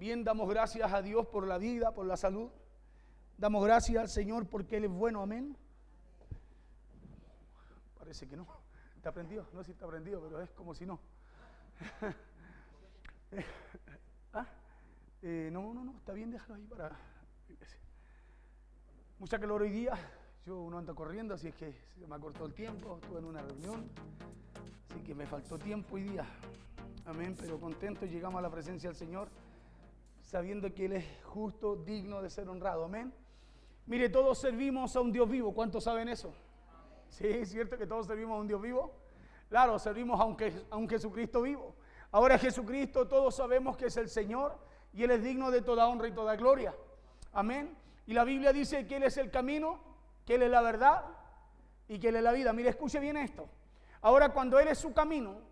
Bien, damos gracias a Dios por la vida, por la salud. Damos gracias al Señor porque Él es bueno, amén. Parece que no. ¿Está prendido? No sé si está prendido, pero es como si no. No, está bien, déjalo ahí para... Mucha calor hoy día. Yo no ando corriendo, así es que se me acortó el tiempo. Estuve en una reunión, así que me faltó tiempo hoy día. Amén, pero contento llegamos a la presencia del Señor, sabiendo que Él es justo, digno de ser honrado. Amén. Mire, todos servimos a un Dios vivo. ¿Cuántos saben eso? Sí, es cierto que todos servimos a un Dios vivo. Claro, servimos a un Jesucristo vivo. Ahora Jesucristo, todos sabemos que es el Señor y Él es digno de toda honra y toda gloria. Amén. Y la Biblia dice que Él es el camino, que Él es la verdad y que Él es la vida. Mire, escuche bien esto. Ahora, cuando Él es su camino,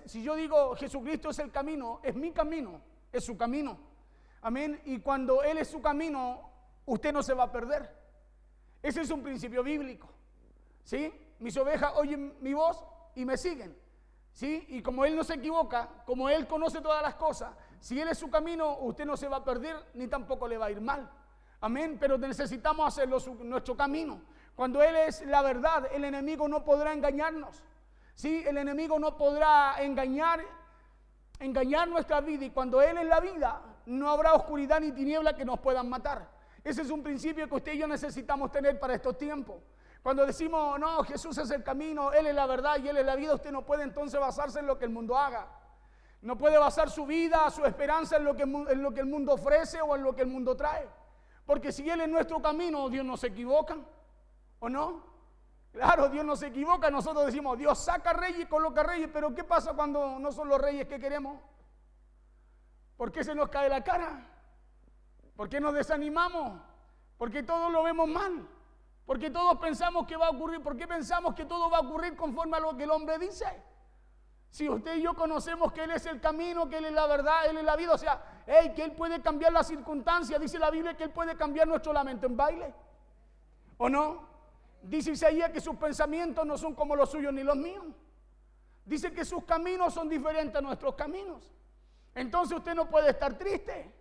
si yo digo Jesucristo es el camino, es mi camino, es su camino. Amén. Y cuando Él es su camino, usted no se va a perder. Ese es un principio bíblico. ¿Sí? Mis ovejas oyen mi voz y me siguen. ¿Sí? Y como Él no se equivoca, como Él conoce todas las cosas, si Él es su camino, usted no se va a perder ni tampoco le va a ir mal. Amén. Pero necesitamos hacerlo nuestro camino. Cuando Él es la verdad, el enemigo no podrá engañarnos. ¿Sí? El enemigo no podrá engañar nuestra vida. Y cuando Él es la vida, no habrá oscuridad ni tiniebla que nos puedan matar. Ese es un principio que usted y yo necesitamos tener para estos tiempos. Cuando decimos, no, Jesús es el camino, Él es la verdad y Él es la vida, usted no puede entonces basarse en lo que el mundo haga. No puede basar su vida, su esperanza en lo que el mundo ofrece o en lo que el mundo trae. Porque si Él es nuestro camino, Dios no se equivoca, ¿o no? Claro, Dios no se equivoca. Nosotros decimos, Dios saca reyes y coloca reyes, pero ¿qué pasa cuando no son los reyes que queremos? ¿Por qué se nos cae la cara? ¿Por qué nos desanimamos? Porque todos lo vemos mal. Porque todos pensamos que va a ocurrir. ¿Por qué pensamos que todo va a ocurrir conforme a lo que el hombre dice? Si usted y yo conocemos que Él es el camino, que Él es la verdad, Él es la vida, o sea, que Él puede cambiar las circunstancias. Dice la Biblia que Él puede cambiar nuestro lamento en baile. ¿O no? Dice Isaías que sus pensamientos no son como los suyos ni los míos. Dice que sus caminos son diferentes a nuestros caminos. Entonces usted no puede estar triste.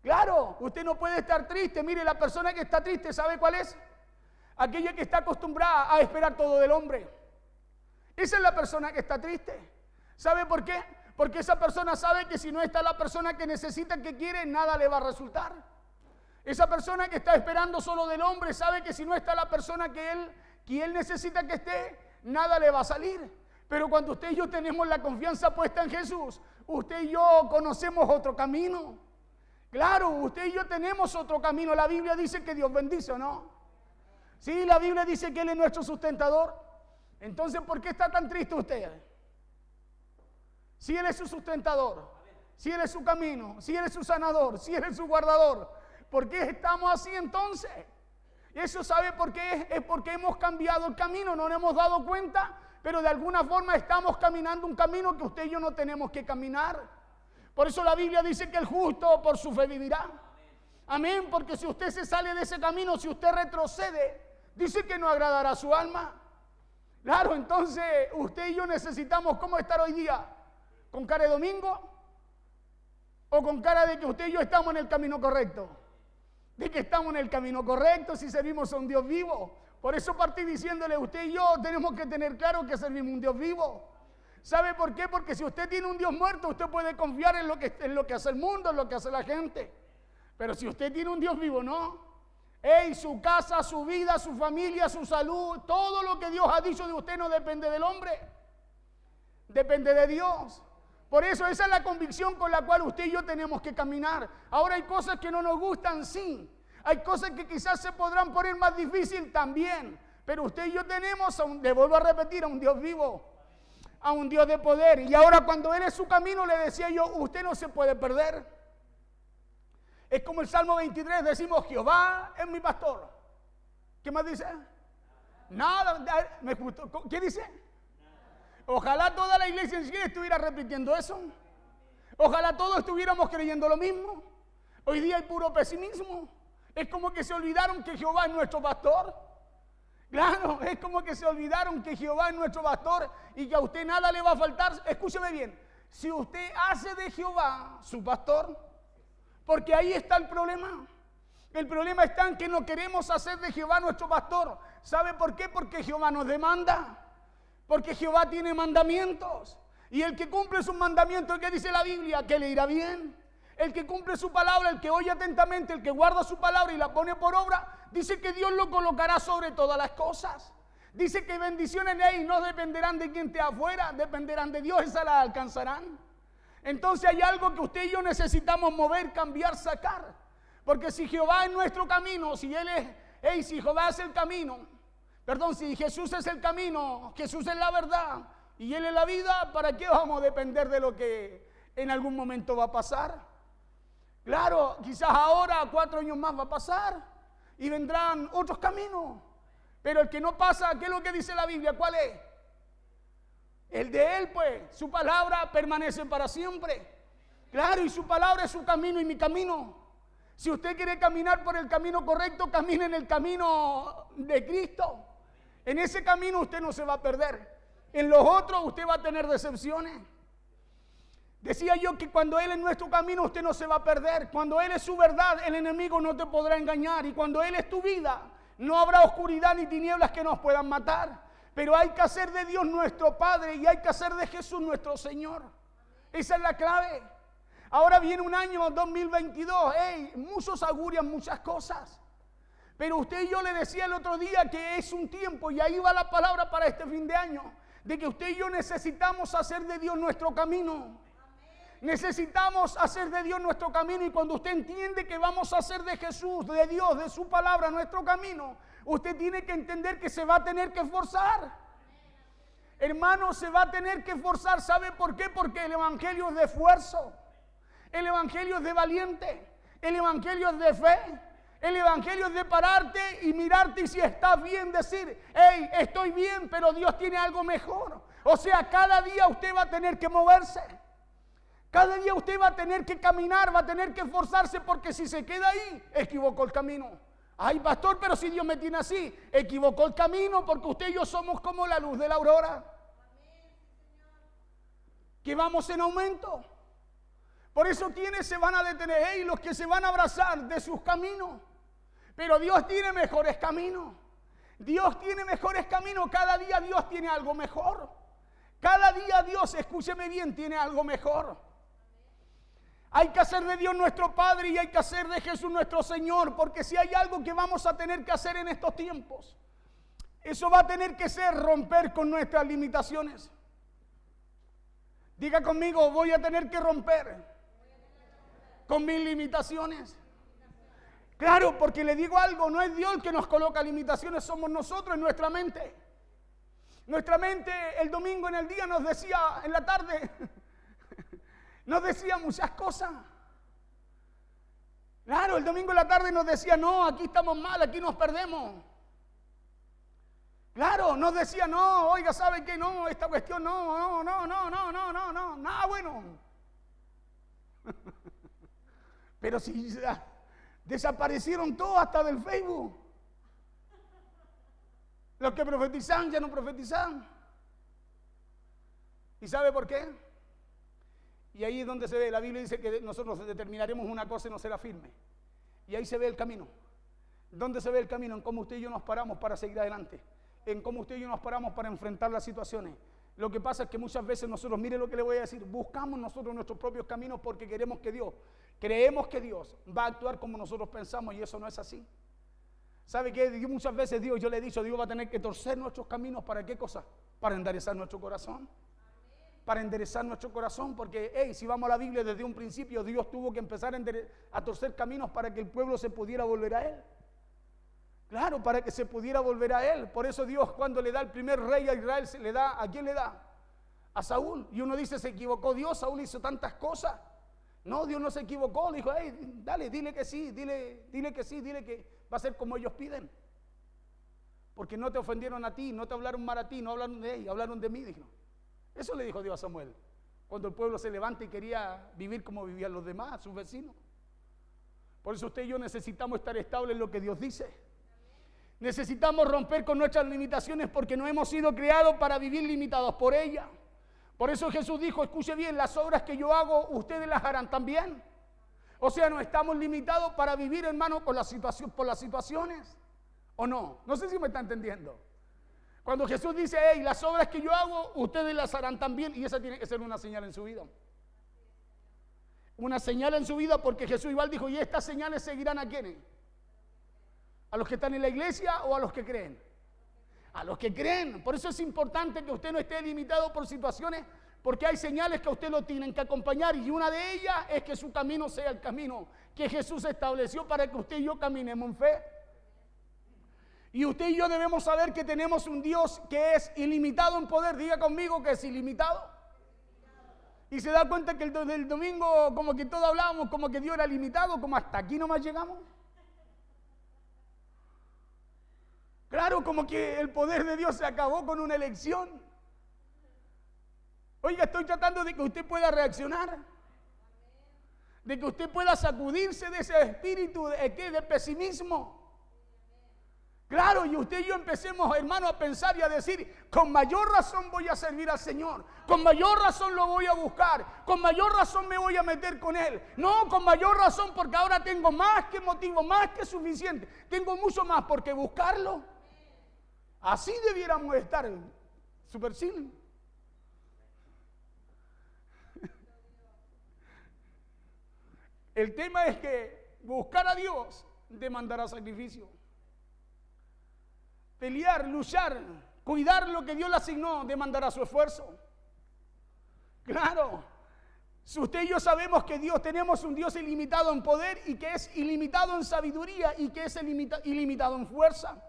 Claro, usted no puede estar triste. Mire, la persona que está triste, ¿sabe cuál es? Aquella que está acostumbrada a esperar todo del hombre. Esa es la persona que está triste. ¿Sabe por qué? Porque esa persona sabe que si no está la persona que necesita, que quiere, nada le va a resultar. Esa persona que está esperando solo del hombre sabe que si no está la persona que él necesita que esté, nada le va a salir. Pero cuando usted y yo tenemos la confianza puesta en Jesús, usted y yo conocemos otro camino. Claro, usted y yo tenemos otro camino. La Biblia dice que Dios bendice, ¿o no? Sí, la Biblia dice que Él es nuestro sustentador. Entonces, ¿por qué está tan triste usted? Si Él es su sustentador, si Él es su camino, si Él es su sanador, si Él es su guardador, ¿por qué estamos así entonces? Eso sabe por qué es porque hemos cambiado el camino, no nos hemos dado cuenta, pero de alguna forma estamos caminando un camino que usted y yo no tenemos que caminar. Por eso la Biblia dice que el justo por su fe vivirá. Amén, porque si usted se sale de ese camino, si usted retrocede, dice que no agradará a su alma. Claro, entonces usted y yo necesitamos, ¿cómo estar hoy día? ¿Con cara de domingo? ¿O con cara de que usted y yo estamos en el camino correcto? De que estamos en el camino correcto si servimos a un Dios vivo. Por eso partí diciéndole, usted y yo tenemos que tener claro que servimos a un Dios vivo. ¿Sabe por qué? Porque si usted tiene un Dios muerto, usted puede confiar en lo que hace el mundo, en lo que hace la gente. Pero si usted tiene un Dios vivo, no. Su casa, su vida, su familia, su salud, todo lo que Dios ha dicho de usted no depende del hombre. Depende de Dios. Por eso esa es la convicción con la cual usted y yo tenemos que caminar. Ahora hay cosas que no nos gustan, sí. Hay cosas que quizás se podrán poner más difícil también. Pero usted y yo tenemos, le vuelvo a repetir, a un Dios vivo. A un Dios de poder. Y ahora cuando Él es su camino, le decía yo, usted no se puede perder. Es como el Salmo 23, decimos, Jehová es mi pastor. ¿Qué más dice? Nada. ¿Qué dice? Ojalá toda la iglesia en sí estuviera repitiendo eso. Ojalá todos estuviéramos creyendo lo mismo. Hoy día hay puro pesimismo. Es como que se olvidaron que Jehová es nuestro pastor. Claro, es como que se olvidaron que Jehová es nuestro pastor y que a usted nada le va a faltar. Escúcheme bien, si usted hace de Jehová su pastor, Porque ahí está el problema. El problema está en que no queremos hacer de Jehová nuestro pastor. ¿Sabe por qué? Porque Jehová nos demanda. Porque Jehová tiene mandamientos. Y el que cumple sus mandamientos, ¿qué dice la Biblia? Que le irá bien. El que cumple su palabra, el que oye atentamente, el que guarda su palabra y la pone por obra, dice que Dios lo colocará sobre todas las cosas. Dice que bendiciones de ahí no dependerán de quien esté afuera, dependerán de Dios, esas las alcanzarán. Entonces hay algo que usted y yo necesitamos mover, cambiar, sacar. Porque si Jehová es nuestro camino, si Jehová es el camino, si Jesús es el camino, Jesús es la verdad y Él es la vida, ¿para qué vamos a depender de lo que en algún momento va a pasar? Claro, quizás ahora, 4 años más va a pasar y vendrán otros caminos. Pero el que no pasa, ¿qué es lo que dice la Biblia? ¿Cuál es? El de Él, pues. Su palabra permanece para siempre. Claro, y su palabra es su camino y mi camino. Si usted quiere caminar por el camino correcto, camine en el camino de Cristo. En ese camino usted no se va a perder. En los otros usted va a tener decepciones. Decía yo que cuando Él es nuestro camino, usted no se va a perder. Cuando Él es su verdad, el enemigo no te podrá engañar. Y cuando Él es tu vida, no habrá oscuridad ni tinieblas que nos puedan matar. Pero hay que hacer de Dios nuestro Padre y hay que hacer de Jesús nuestro Señor. Esa es la clave. Ahora viene un año 2022. Muchos augurian muchas cosas. Pero usted y yo le decía el otro día que es un tiempo, y ahí va la palabra para este fin de año, de que usted y yo necesitamos hacer de Dios nuestro camino. Necesitamos hacer de Dios nuestro camino, y cuando usted entiende que vamos a hacer de Jesús, de Dios, de su palabra nuestro camino, usted tiene que entender que se va a tener que esforzar. Hermano, se va a tener que esforzar. ¿Sabe por qué? Porque el evangelio es de esfuerzo, el evangelio es de valiente, el evangelio es de fe, el evangelio es de pararte y mirarte, y si estás bien decir: hey, estoy bien, pero Dios tiene algo mejor. O sea, cada día usted va a tener que moverse. Cada día usted va a tener que caminar, va a tener que esforzarse, porque si se queda ahí, equivocó el camino. Ay, pastor, pero si Dios me tiene así, equivocó el camino, porque usted y yo somos como la luz de la aurora. Que vamos en aumento. Por eso quienes se van a detener, los que se van a abrazar de sus caminos. Pero Dios tiene mejores caminos. Dios tiene mejores caminos. Cada día Dios tiene algo mejor. Cada día Dios, escúcheme bien, tiene algo mejor. Hay que hacer de Dios nuestro Padre y hay que hacer de Jesús nuestro Señor, porque si hay algo que vamos a tener que hacer en estos tiempos, eso va a tener que ser romper con nuestras limitaciones. Diga conmigo: voy a tener que romper con mis limitaciones. Claro, porque le digo algo, no es Dios el que nos coloca limitaciones, somos nosotros en nuestra mente. Nuestra mente el domingo en el día nos decía, en la tarde, nos decía muchas cosas. Claro, el domingo en la tarde nos decía: no, aquí estamos mal, aquí nos perdemos. Claro, nos decía: no, oiga, ¿sabe qué? No, esta cuestión no, nada bueno. Pero si desaparecieron todos hasta del Facebook. Los que profetizan ya no profetizan. ¿Y sabe por qué? Y ahí es donde se ve, la Biblia dice que nosotros determinaremos una cosa y no será firme. Y ahí se ve el camino. ¿Dónde se ve el camino? En cómo usted y yo nos paramos para seguir adelante. En cómo usted y yo nos paramos para enfrentar las situaciones. Lo que pasa es que muchas veces nosotros, mire lo que le voy a decir, buscamos nosotros nuestros propios caminos porque creemos que Dios va a actuar como nosotros pensamos, y eso no es así. ¿Sabe qué? Muchas veces yo le he dicho, Dios va a tener que torcer nuestros caminos. ¿Para qué cosa? Para enderezar nuestro corazón. Para enderezar nuestro corazón, porque si vamos a la Biblia, desde un principio Dios tuvo que empezar a torcer caminos para que el pueblo se pudiera volver a Él. Claro, para que se pudiera volver a Él. Por eso Dios, cuando le da el primer rey a Israel, se le da, ¿a quién le da? A Saúl. Y uno dice: se equivocó Dios, Saúl hizo tantas cosas. No, Dios no se equivocó. Le dijo: dale, dile que sí, dile que sí, dile que va a ser como ellos piden. Porque no te ofendieron a ti, no te hablaron mal a ti, no hablaron de ellos, hablaron de mí, dijo. Eso le dijo Dios a Samuel, cuando el pueblo se levanta y quería vivir como vivían los demás, sus vecinos. Por eso usted y yo necesitamos estar estables en lo que Dios dice. Necesitamos romper con nuestras limitaciones, porque no hemos sido creados para vivir limitados por ellas. Por eso Jesús dijo: escuche bien, las obras que yo hago, ustedes las harán también. O sea, no estamos limitados para vivir, hermano, por las situaciones. ¿O no? No sé si me está entendiendo. Cuando Jesús dice, hey, las obras que yo hago, ustedes las harán también. Y esa tiene que ser una señal en su vida. Una señal en su vida, porque Jesús igual dijo, y estas señales seguirán ¿a quiénes? ¿A los que están en la iglesia o a los que creen? A los que creen. Por eso es importante que usted no esté limitado por situaciones, porque hay señales que a usted lo tienen que acompañar, y una de ellas es que su camino sea el camino que Jesús estableció para que usted y yo caminemos en fe. Y usted y yo debemos saber que tenemos un Dios que es ilimitado en poder. Diga conmigo que es ilimitado. Y se da cuenta que el domingo como que todos hablábamos como que Dios era limitado, como hasta aquí nomás llegamos. Claro, como que el poder de Dios se acabó con una elección. Oiga, estoy tratando de que usted pueda reaccionar, de que usted pueda sacudirse de ese espíritu de pesimismo. Claro, y usted y yo empecemos, hermano, a pensar y a decir, con mayor razón voy a servir al Señor, con mayor razón lo voy a buscar, con mayor razón me voy a meter con Él. No, con mayor razón, porque ahora tengo más que motivo, más que suficiente, tengo mucho más por qué buscarlo. Así debiéramos estar, super sin. El tema es que buscar a Dios demandará sacrificio. Pelear, luchar, cuidar lo que Dios le asignó demandará su esfuerzo. Claro, si usted y yo sabemos que tenemos un Dios ilimitado en poder y que es ilimitado en sabiduría y que es ilimitado en fuerza.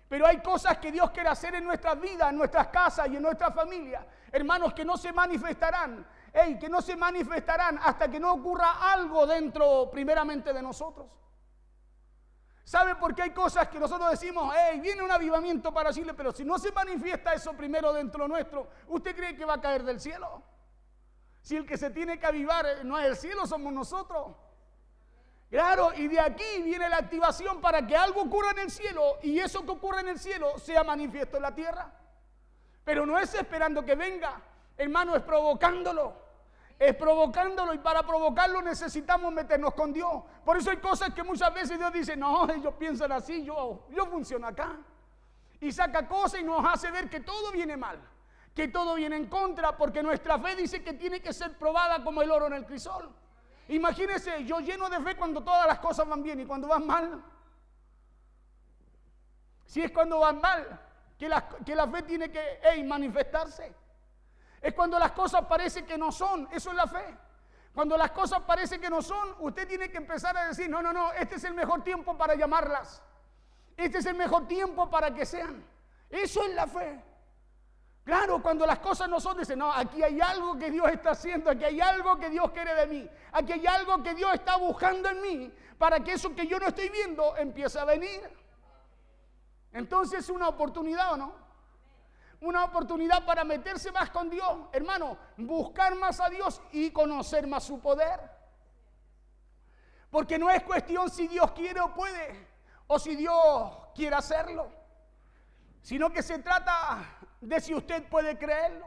Pero hay cosas que Dios quiere hacer en nuestras vidas, en nuestras casas y en nuestra familia, hermanos, que no se manifestarán. Que no se manifestarán hasta que no ocurra algo dentro primeramente de nosotros. ¿Sabe por qué hay cosas que nosotros decimos, viene un avivamiento para Chile, pero si no se manifiesta eso primero dentro nuestro, ¿usted cree que va a caer del cielo? Si el que se tiene que avivar no es el cielo, somos nosotros. Claro, y de aquí viene la activación para que algo ocurra en el cielo, y eso que ocurre en el cielo sea manifiesto en la tierra. Pero no es esperando que venga, hermano, es provocándolo. Es provocándolo, y para provocarlo necesitamos meternos con Dios. Por eso hay cosas que muchas veces Dios dice, no, ellos piensan así, yo funciono acá. Y saca cosas y nos hace ver que todo viene mal, que todo viene en contra, porque nuestra fe dice que tiene que ser probada como el oro en el crisol. Imagínense, yo lleno de fe cuando todas las cosas van bien, y cuando van mal. Si es cuando van mal, que la fe tiene que manifestarse. Es cuando las cosas parecen que no son, eso es la fe. Cuando las cosas parecen que no son, usted tiene que empezar a decir, no, este es el mejor tiempo para llamarlas. Este es el mejor tiempo para que sean. Eso es la fe. Claro, cuando las cosas no son, dice, no, aquí hay algo que Dios está haciendo, aquí hay algo que Dios quiere de mí, aquí hay algo que Dios está buscando en mí, para que eso que yo no estoy viendo empiece a venir. Entonces es una oportunidad, ¿o no? Una oportunidad para meterse más con Dios, hermano, buscar más a Dios y conocer más su poder. Porque no es cuestión si Dios quiere o puede, o si Dios quiere hacerlo, sino que se trata de si usted puede creerlo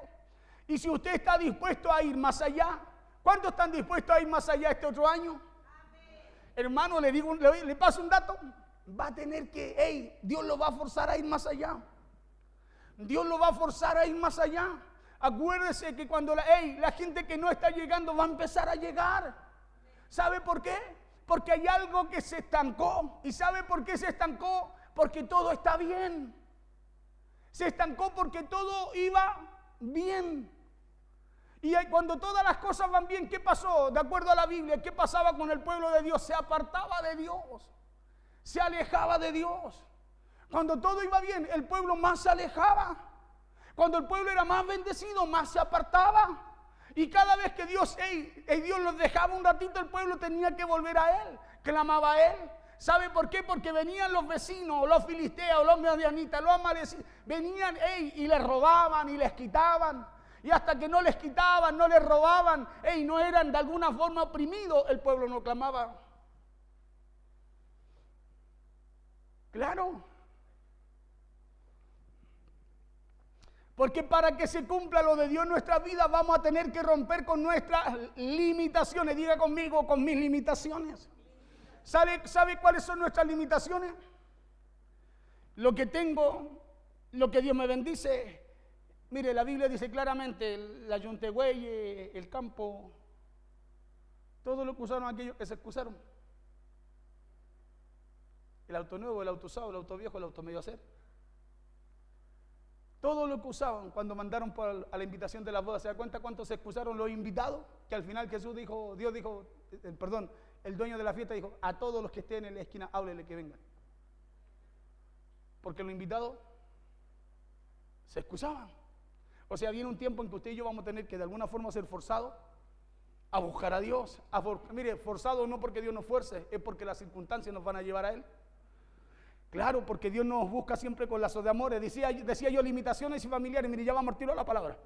y si usted está dispuesto a ir más allá. ¿Cuántos están dispuestos a ir más allá este otro año? Amén. Hermano, le paso un dato, va a tener que, Dios lo va a forzar a ir más allá. Dios lo va a forzar a ir más allá. Acuérdese que cuando la gente que no está llegando va a empezar a llegar. ¿Sabe por qué? Porque hay algo que se estancó. ¿Y sabe por qué se estancó? Porque todo está bien. Se estancó porque todo iba bien. Y cuando todas las cosas van bien, ¿qué pasó? De acuerdo a la Biblia, ¿qué pasaba con el pueblo de Dios? Se apartaba de Dios. Se alejaba de Dios. Cuando todo iba bien, el pueblo más se alejaba. Cuando el pueblo era más bendecido, más se apartaba. Y cada vez que Dios los dejaba un ratito, el pueblo tenía que volver a Él. Clamaba a Él. ¿Sabe por qué? Porque venían los vecinos, los filisteos, los medianitas, los amalecitas. Venían y les robaban y les quitaban. Y hasta que no les quitaban, no les robaban, no eran de alguna forma oprimidos, el pueblo no clamaba. Claro. Porque para que se cumpla lo de Dios en nuestra vida vamos a tener que romper con nuestras limitaciones. Diga conmigo, con mis limitaciones. ¿Sabe cuáles son nuestras limitaciones? Lo que tengo, lo que Dios me bendice. Mire, la Biblia dice claramente, la yuntegüey, el campo, todo lo que usaron aquellos que se excusaron. El auto nuevo, el auto usado, el auto viejo, el auto medio a hacer. Todo lo que usaban cuando mandaron a la invitación de la boda. ¿Se da cuenta cuántos se excusaron los invitados? Que al final Dios dijo, el dueño de la fiesta dijo, a todos los que estén en la esquina, háblele que vengan. Porque los invitados se excusaban. O sea, viene un tiempo en que usted y yo vamos a tener que de alguna forma ser forzados a buscar a Dios. Mire, forzados no porque Dios nos fuerce, es porque las circunstancias nos van a llevar a Él. Claro, porque Dios nos busca siempre con lazos de amores. Decía yo limitaciones y familiares. Mire, ya vamos a tirar la palabra.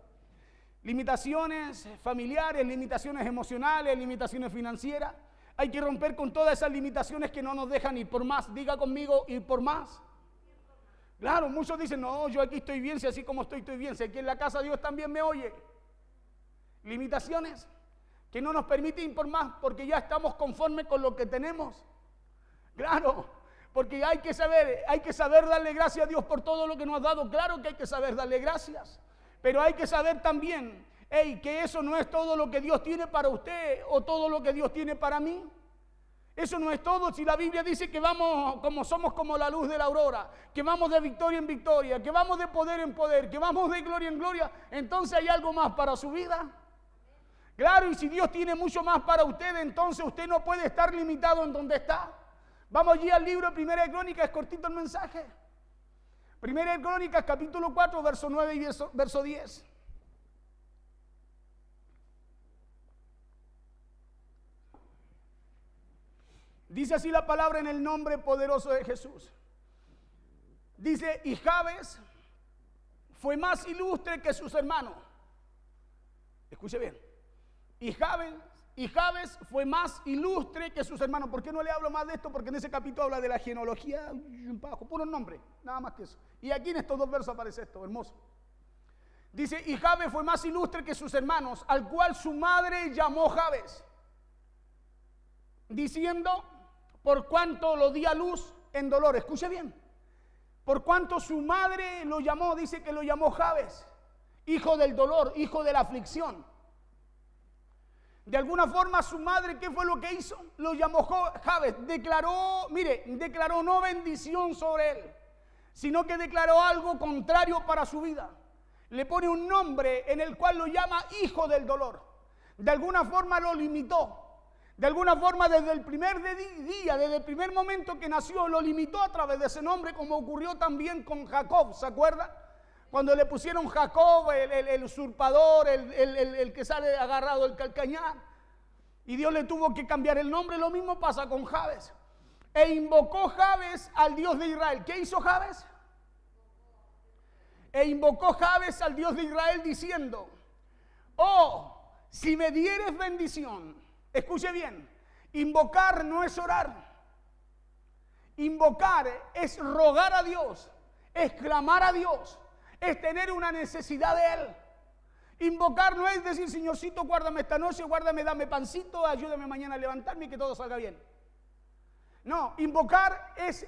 Limitaciones familiares, limitaciones emocionales, limitaciones financieras. Hay que romper con todas esas limitaciones que no nos dejan ir por más. Diga conmigo, ir por más. Claro, muchos dicen, no, yo aquí estoy bien, si así como estoy bien. Si aquí en la casa Dios también me oye. Limitaciones que no nos permiten ir por más porque ya estamos conformes con lo que tenemos. Claro. Porque hay que saber darle gracias a Dios por todo lo que nos ha dado. Claro que hay que saber darle gracias. Pero hay que saber también, que eso no es todo lo que Dios tiene para usted o todo lo que Dios tiene para mí. Eso no es todo. Si la Biblia dice que somos como la luz de la aurora, que vamos de victoria en victoria, que vamos de poder en poder, que vamos de gloria en gloria, entonces hay algo más para su vida. Claro, y si Dios tiene mucho más para usted, entonces usted no puede estar limitado en donde está. Vamos allí al libro de Primera de Crónicas, es cortito el mensaje. Primera de Crónicas, capítulo 4, verso 9 y verso 10. Dice así la palabra en el nombre poderoso de Jesús. Dice, y Jabes fue más ilustre que sus hermanos. Escuche bien. Y Jabes fue más ilustre que sus hermanos. ¿Por qué no le hablo más de esto? Porque en ese capítulo habla de la genealogía, puro nombre, nada más que eso. Y aquí en estos dos versos aparece esto, hermoso. Dice, y Jabes fue más ilustre que sus hermanos, al cual su madre llamó Jabes, diciendo, por cuanto lo di a luz en dolor. Escuche bien. Por cuanto su madre lo llamó, dice que lo llamó Jabes, hijo del dolor, hijo de la aflicción. De alguna forma su madre, ¿qué fue lo que hizo? Lo llamó Jabes, declaró no bendición sobre él, sino que declaró algo contrario para su vida. Le pone un nombre en el cual lo llama hijo del dolor. De alguna forma lo limitó. De alguna forma desde el primer día, desde el primer momento que nació, lo limitó a través de ese nombre, como ocurrió también con Jacob, ¿se acuerda? Cuando le pusieron Jacob, el usurpador, el que sale agarrado del calcañar, y Dios le tuvo que cambiar el nombre. Lo mismo pasa con Jabes. E invocó Jabes al Dios de Israel. ¿Qué hizo Jabes? E invocó Jabes al Dios de Israel diciendo, oh, si me dieres bendición. Escuche bien, invocar no es orar. Invocar es rogar a Dios, es clamar a Dios, es tener una necesidad de Él. Invocar no es decir, Señorcito, guárdame esta noche, guárdame, dame pancito, ayúdame mañana a levantarme y que todo salga bien. No, invocar es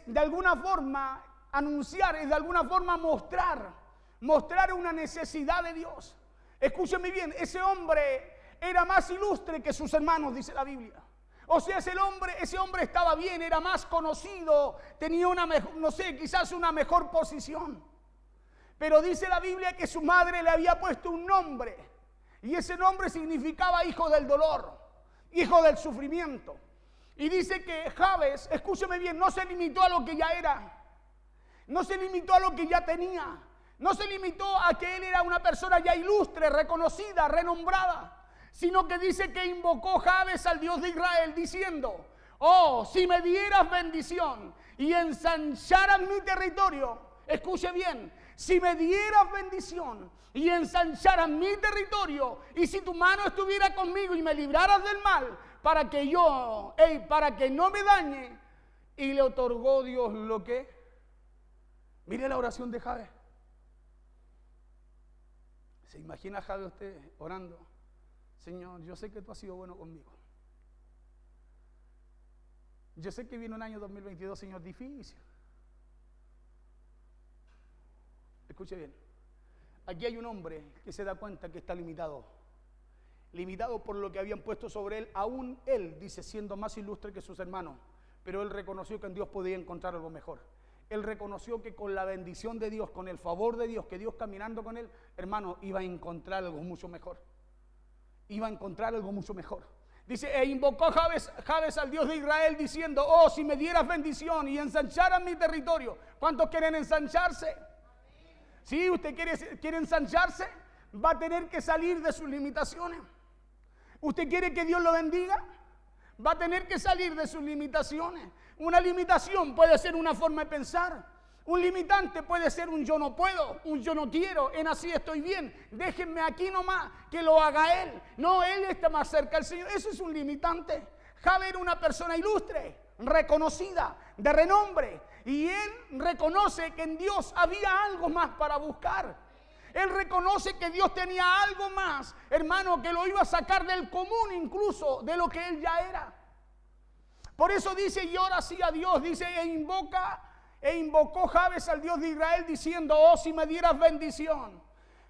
de alguna forma anunciar, es de alguna forma mostrar una necesidad de Dios. Escúcheme bien, ese hombre era más ilustre que sus hermanos, dice la Biblia. O sea, ese hombre estaba bien, era más conocido, tenía quizás una mejor posición. Pero dice la Biblia que su madre le había puesto un nombre, y ese nombre significaba hijo del dolor, hijo del sufrimiento. Y dice que Jabes, escúcheme bien, no se limitó a lo que ya era, no se limitó a lo que ya tenía, no se limitó a que él era una persona ya ilustre, reconocida, renombrada, sino que dice que invocó Jabes al Dios de Israel diciendo, oh, si me dieras bendición y ensancharas mi territorio. Escuche bien, si me dieras bendición y ensancharas mi territorio, y si tu mano estuviera conmigo y me libraras del mal, para que no me dañe. Y le otorgó Dios lo que. Mire la oración de Jabes. ¿Se imagina, Jabe, usted orando? Señor, yo sé que tú has sido bueno conmigo. Yo sé que viene un año 2022, Señor, difícil. Escuche bien. Aquí hay un hombre que se da cuenta que está limitado. Limitado por lo que habían puesto sobre él. Aún él, dice, siendo más ilustre que sus hermanos. Pero él reconoció que en Dios podía encontrar algo mejor. Él reconoció que con la bendición de Dios, con el favor de Dios, que Dios caminando con él, hermano, iba a encontrar algo mucho mejor. Iba a encontrar algo mucho mejor. Dice, e invocó Jabes al Dios de Israel diciendo, oh, si me dieras bendición y ensancharas mi territorio. ¿Cuántos quieren ensancharse? Si usted quiere ensancharse, va a tener que salir de sus limitaciones. ¿Usted quiere que Dios lo bendiga? Va a tener que salir de sus limitaciones. Una limitación puede ser una forma de pensar. Un limitante puede ser un yo no puedo, un yo no quiero, en así estoy bien. Déjenme aquí nomás, que lo haga Él. No, Él está más cerca del Señor. Eso es un limitante. Jabe era una persona ilustre, reconocida, de renombre. Y él reconoce que en Dios había algo más para buscar. Él reconoce que Dios tenía algo más, hermano, que lo iba a sacar del común, incluso de lo que él ya era. Por eso dice, y ora así a Dios, dice, e invocó Jabes al Dios de Israel diciendo, oh, si me dieras bendición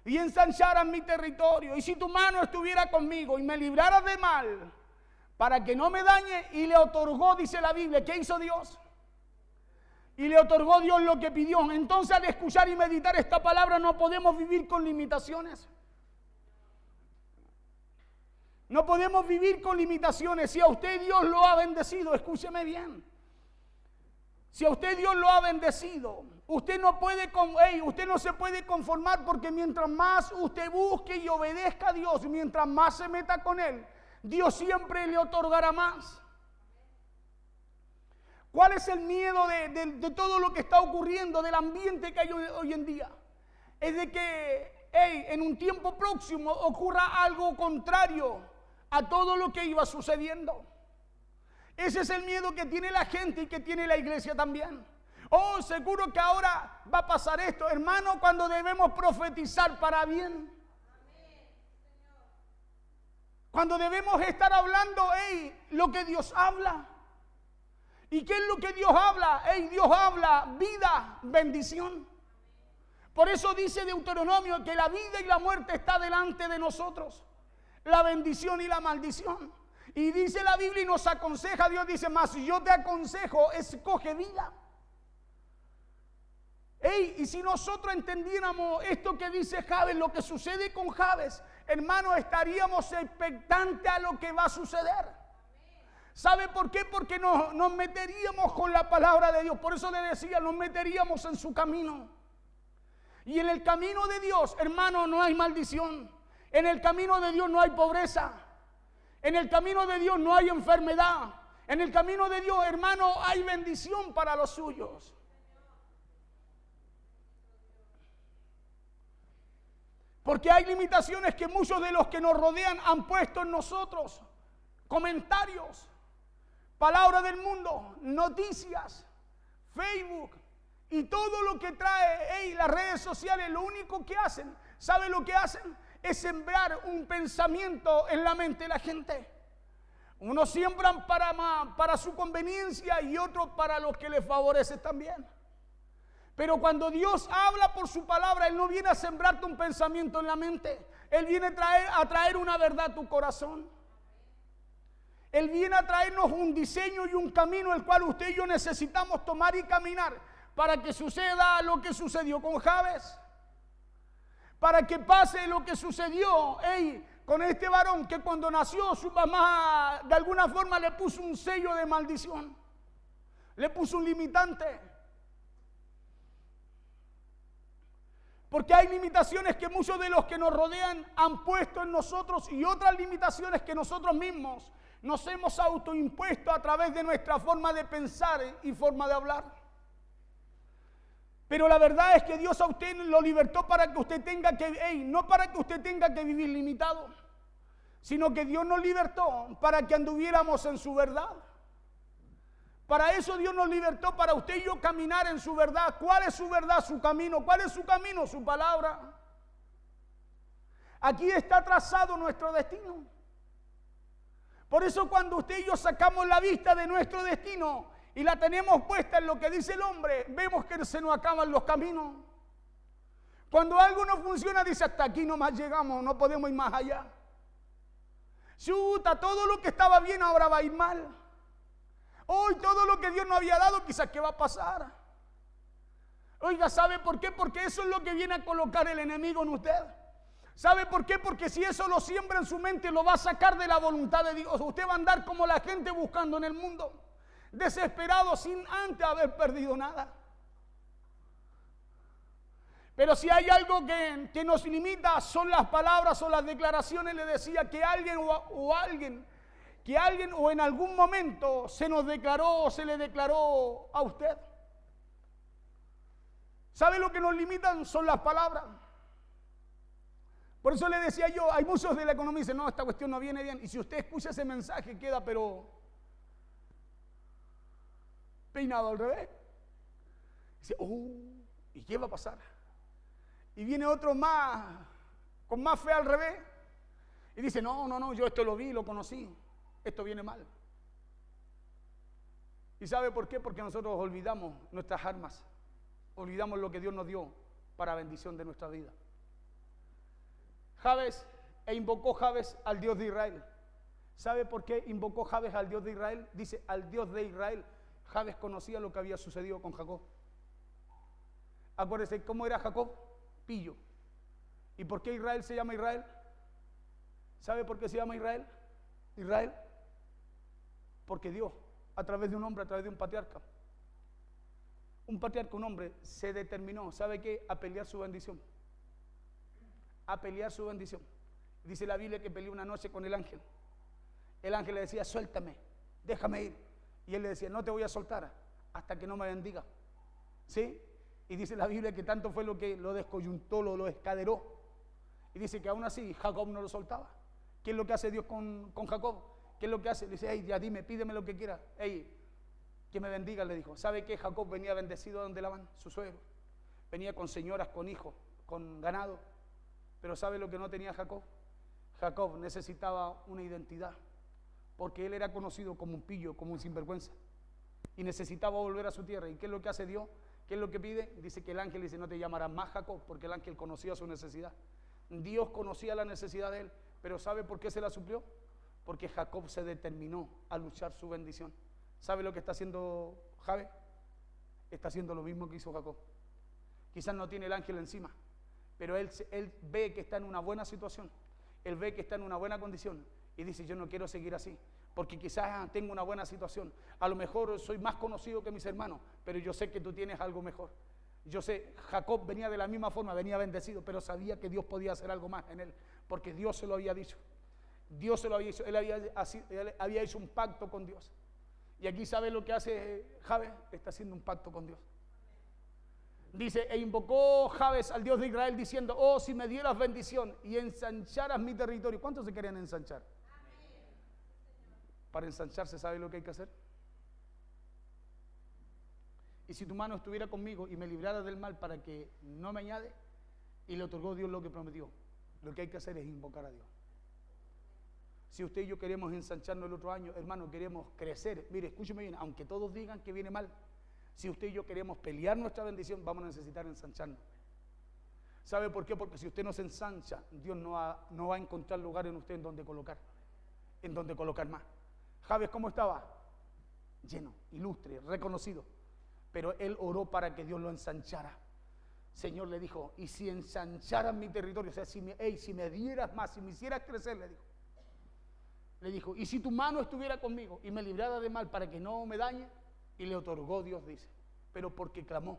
y ensancharas mi territorio, y si tu mano estuviera conmigo y me libraras de mal, para que no me dañe, y le otorgó, dice la Biblia, ¿qué hizo Dios? Y le otorgó Dios lo que pidió. Entonces, al escuchar y meditar esta palabra, no podemos vivir con limitaciones. No podemos vivir con limitaciones. Si a usted Dios lo ha bendecido, escúcheme bien. Si a usted Dios lo ha bendecido, usted no se puede conformar, porque mientras más usted busque y obedezca a Dios, mientras más se meta con Él, Dios siempre le otorgará más. ¿Cuál es el miedo de todo lo que está ocurriendo, del ambiente que hay hoy en día? Es de que en un tiempo próximo ocurra algo contrario a todo lo que iba sucediendo. Ese es el miedo que tiene la gente y que tiene la iglesia también. Oh, seguro que ahora va a pasar esto, hermano, cuando debemos profetizar para bien. Cuando debemos estar hablando, lo que Dios habla. ¿Y qué es lo que Dios habla? Dios habla vida, bendición. Por eso dice Deuteronomio que la vida y la muerte está delante de nosotros. La bendición y la maldición. Y dice la Biblia y nos aconseja, Dios dice, más si yo te aconsejo, escoge vida. Y si nosotros entendiéramos esto que dice Jabes, lo que sucede con Jabes, hermano, estaríamos expectantes a lo que va a suceder. ¿Sabe por qué? Porque nos meteríamos con la palabra de Dios. Por eso le decía, nos meteríamos en su camino. Y en el camino de Dios, hermano, no hay maldición. En el camino de Dios no hay pobreza. En el camino de Dios no hay enfermedad. En el camino de Dios, hermano, hay bendición para los suyos. Porque hay limitaciones que muchos de los que nos rodean han puesto en nosotros. Comentarios, palabras del mundo, noticias, Facebook y todo lo que trae las redes sociales. Lo único que hacen, ¿sabe lo que hacen? Es sembrar un pensamiento en la mente de la gente. Unos siembran para su conveniencia y otros para los que les favorece también. Pero cuando Dios habla por su palabra, Él no viene a sembrarte un pensamiento en la mente. Él viene a traer una verdad a tu corazón. Él viene a traernos un diseño y un camino el cual usted y yo necesitamos tomar y caminar para que suceda lo que sucedió con Jabes. Para que pase lo que sucedió con este varón, que cuando nació su mamá de alguna forma le puso un sello de maldición. Le puso un limitante. Porque hay limitaciones que muchos de los que nos rodean han puesto en nosotros y otras limitaciones que nosotros mismos nos hemos autoimpuesto a través de nuestra forma de pensar y forma de hablar. Pero la verdad es que Dios a usted lo libertó para que usted tenga que, no para que usted tenga que vivir limitado, sino que Dios nos libertó para que anduviéramos en su verdad. Para eso Dios nos libertó, para usted y yo caminar en su verdad. ¿Cuál es su verdad? Su camino. ¿Cuál es su camino? Su palabra. Aquí está trazado nuestro destino. Por eso cuando usted y yo sacamos la vista de nuestro destino y la tenemos puesta en lo que dice el hombre, vemos que se nos acaban los caminos. Cuando algo no funciona, dice, hasta aquí nomás llegamos, no podemos ir más allá. Chuta, todo lo que estaba bien ahora va a ir mal. Hoy todo lo que Dios nos había dado, quizás ¿qué va a pasar? Oiga, ¿sabe por qué? Porque eso es lo que viene a colocar el enemigo en usted. ¿Sabe por qué? Porque si eso lo siembra en su mente, lo va a sacar de la voluntad de Dios. Usted va a andar como la gente buscando en el mundo, desesperado sin antes haber perdido nada. Pero si hay algo que nos limita, son las palabras o las declaraciones. Le decía que alguien o en algún momento se nos declaró o se le declaró a usted. ¿Sabe lo que nos limitan? Son las palabras. Por eso le decía yo, hay muchos de la economía que dicen, no, esta cuestión no viene bien. Y si usted escucha ese mensaje, queda pero peinado al revés. Dice, ¿y qué va a pasar? Y viene otro más, con más fe al revés. Y dice, no, yo esto lo vi, lo conocí. Esto viene mal. ¿Y sabe por qué? Porque nosotros olvidamos nuestras armas. Olvidamos lo que Dios nos dio para bendición de nuestra vida. Invocó Jabes al Dios de Israel. ¿Sabe por qué invocó Jabes al Dios de Israel? Dice, al Dios de Israel. Jabes conocía lo que había sucedido con Jacob. Acuérdese, ¿cómo era Jacob? Pillo. ¿Y por qué Israel se llama Israel? ¿Sabe por qué se llama Israel? Israel. Porque Dios, a través de un hombre, a través de un patriarca, un hombre, se determinó, ¿sabe qué? A pelear su bendición. A pelear su bendición. Dice la Biblia que peleó una noche con el ángel. El ángel le decía, suéltame, déjame ir. Y él le decía, no te voy a soltar hasta que no me bendiga. ¿Sí? Y dice la Biblia que tanto fue lo que lo descoyuntó, lo escaderó. Y dice que aún así Jacob no lo soltaba. ¿Qué es lo que hace Dios con Jacob? ¿Qué es lo que hace? Le dice, ya dime, pídeme lo que quieras. Que me bendiga, le dijo. ¿Sabe qué? Jacob venía bendecido donde Labán, su suegro. Venía con señoras, con hijos, con ganado. Pero ¿sabe lo que no tenía Jacob? Jacob necesitaba una identidad. Porque él era conocido como un pillo, como un sinvergüenza. Y necesitaba volver a su tierra. ¿Y qué es lo que hace Dios? ¿Qué es lo que pide? Dice que el ángel dice, no te llamarás más Jacob, porque el ángel conocía su necesidad. Dios conocía la necesidad de él, pero ¿sabe por qué se la suplió? Porque Jacob se determinó a luchar su bendición. ¿Sabe lo que está haciendo Jabes? Está haciendo lo mismo que hizo Jacob. Quizás no tiene el ángel encima, pero él ve que está en una buena situación. Él ve que está en una buena condición y dice, yo no quiero seguir así, porque quizás tengo una buena situación. A lo mejor soy más conocido que mis hermanos, pero yo sé que tú tienes algo mejor. Yo sé, Jacob venía de la misma forma, venía bendecido, pero sabía que Dios podía hacer algo más en él, porque Dios se lo había dicho. Dios se lo había dicho, él había hecho un pacto con Dios. Y aquí sabe lo que hace Jabes, está haciendo un pacto con Dios. Dice, e invocó Jabes al Dios de Israel diciendo, oh, si me dieras bendición y ensancharas mi territorio. ¿Cuántos se querían ensanchar? Para ensancharse, ¿sabe lo que hay que hacer? Y si tu mano estuviera conmigo y me librara del mal para que no me añade, y le otorgó Dios lo que prometió. Lo que hay que hacer es invocar a Dios. Si usted y yo queremos ensancharnos el otro año, hermano, queremos crecer. Mire, escúcheme bien, aunque todos digan que viene mal, si usted y yo queremos pelear nuestra bendición, vamos a necesitar ensancharnos. ¿Sabe por qué? Porque si usted no se ensancha, Dios no va a encontrar lugar en usted en donde colocar más. Jabes, ¿cómo estaba? Lleno, ilustre, reconocido. Pero él oró para que Dios lo ensanchara. Señor le dijo, y si ensancharas mi territorio, o sea, si me dieras más, si me hicieras crecer, le dijo, y si tu mano estuviera conmigo y me librara de mal para que no me dañe, y le otorgó Dios, dice, pero porque clamó,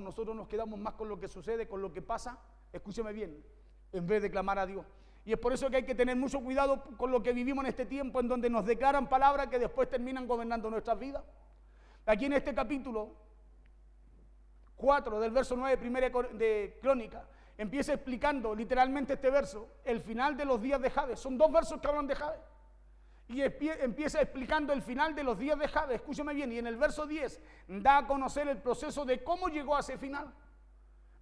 nosotros nos quedamos más con lo que sucede, con lo que pasa, escúcheme bien, en vez de clamar a Dios. Y es por eso que hay que tener mucho cuidado con lo que vivimos en este tiempo, en donde nos declaran palabras que después terminan gobernando nuestras vidas. Aquí en este capítulo 4 del verso 9 primera de Crónica, empieza explicando literalmente este verso, el final de los días de Jabes. Son dos versos que hablan de Jabes. Y empieza explicando el final de los días de Jabes, escúchame bien, y en el verso 10 da a conocer el proceso de cómo llegó a ese final.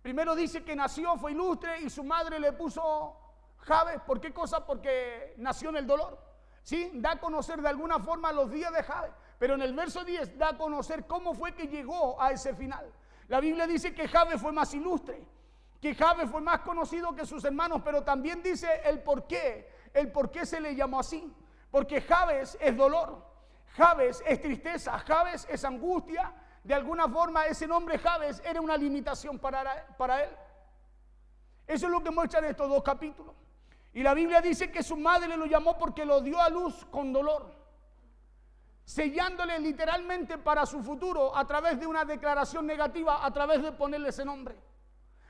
Primero dice que nació, fue ilustre y su madre le puso Jabes. ¿Por qué cosa? Porque nació en el dolor. ¿Sí? Da a conocer de alguna forma los días de Jabes. Pero en el verso 10 da a conocer cómo fue que llegó a ese final. La Biblia dice que Jabes fue más ilustre, que Jabes fue más conocido que sus hermanos, pero también dice el por qué se le llamó así. Porque Jabes es dolor, Jabes es tristeza, Jabes es angustia. De alguna forma ese nombre Jabes era una limitación para él. Eso es lo que muestran estos dos capítulos. Y la Biblia dice que su madre lo llamó porque lo dio a luz con dolor, sellándole literalmente para su futuro a través de una declaración negativa, a través de ponerle ese nombre.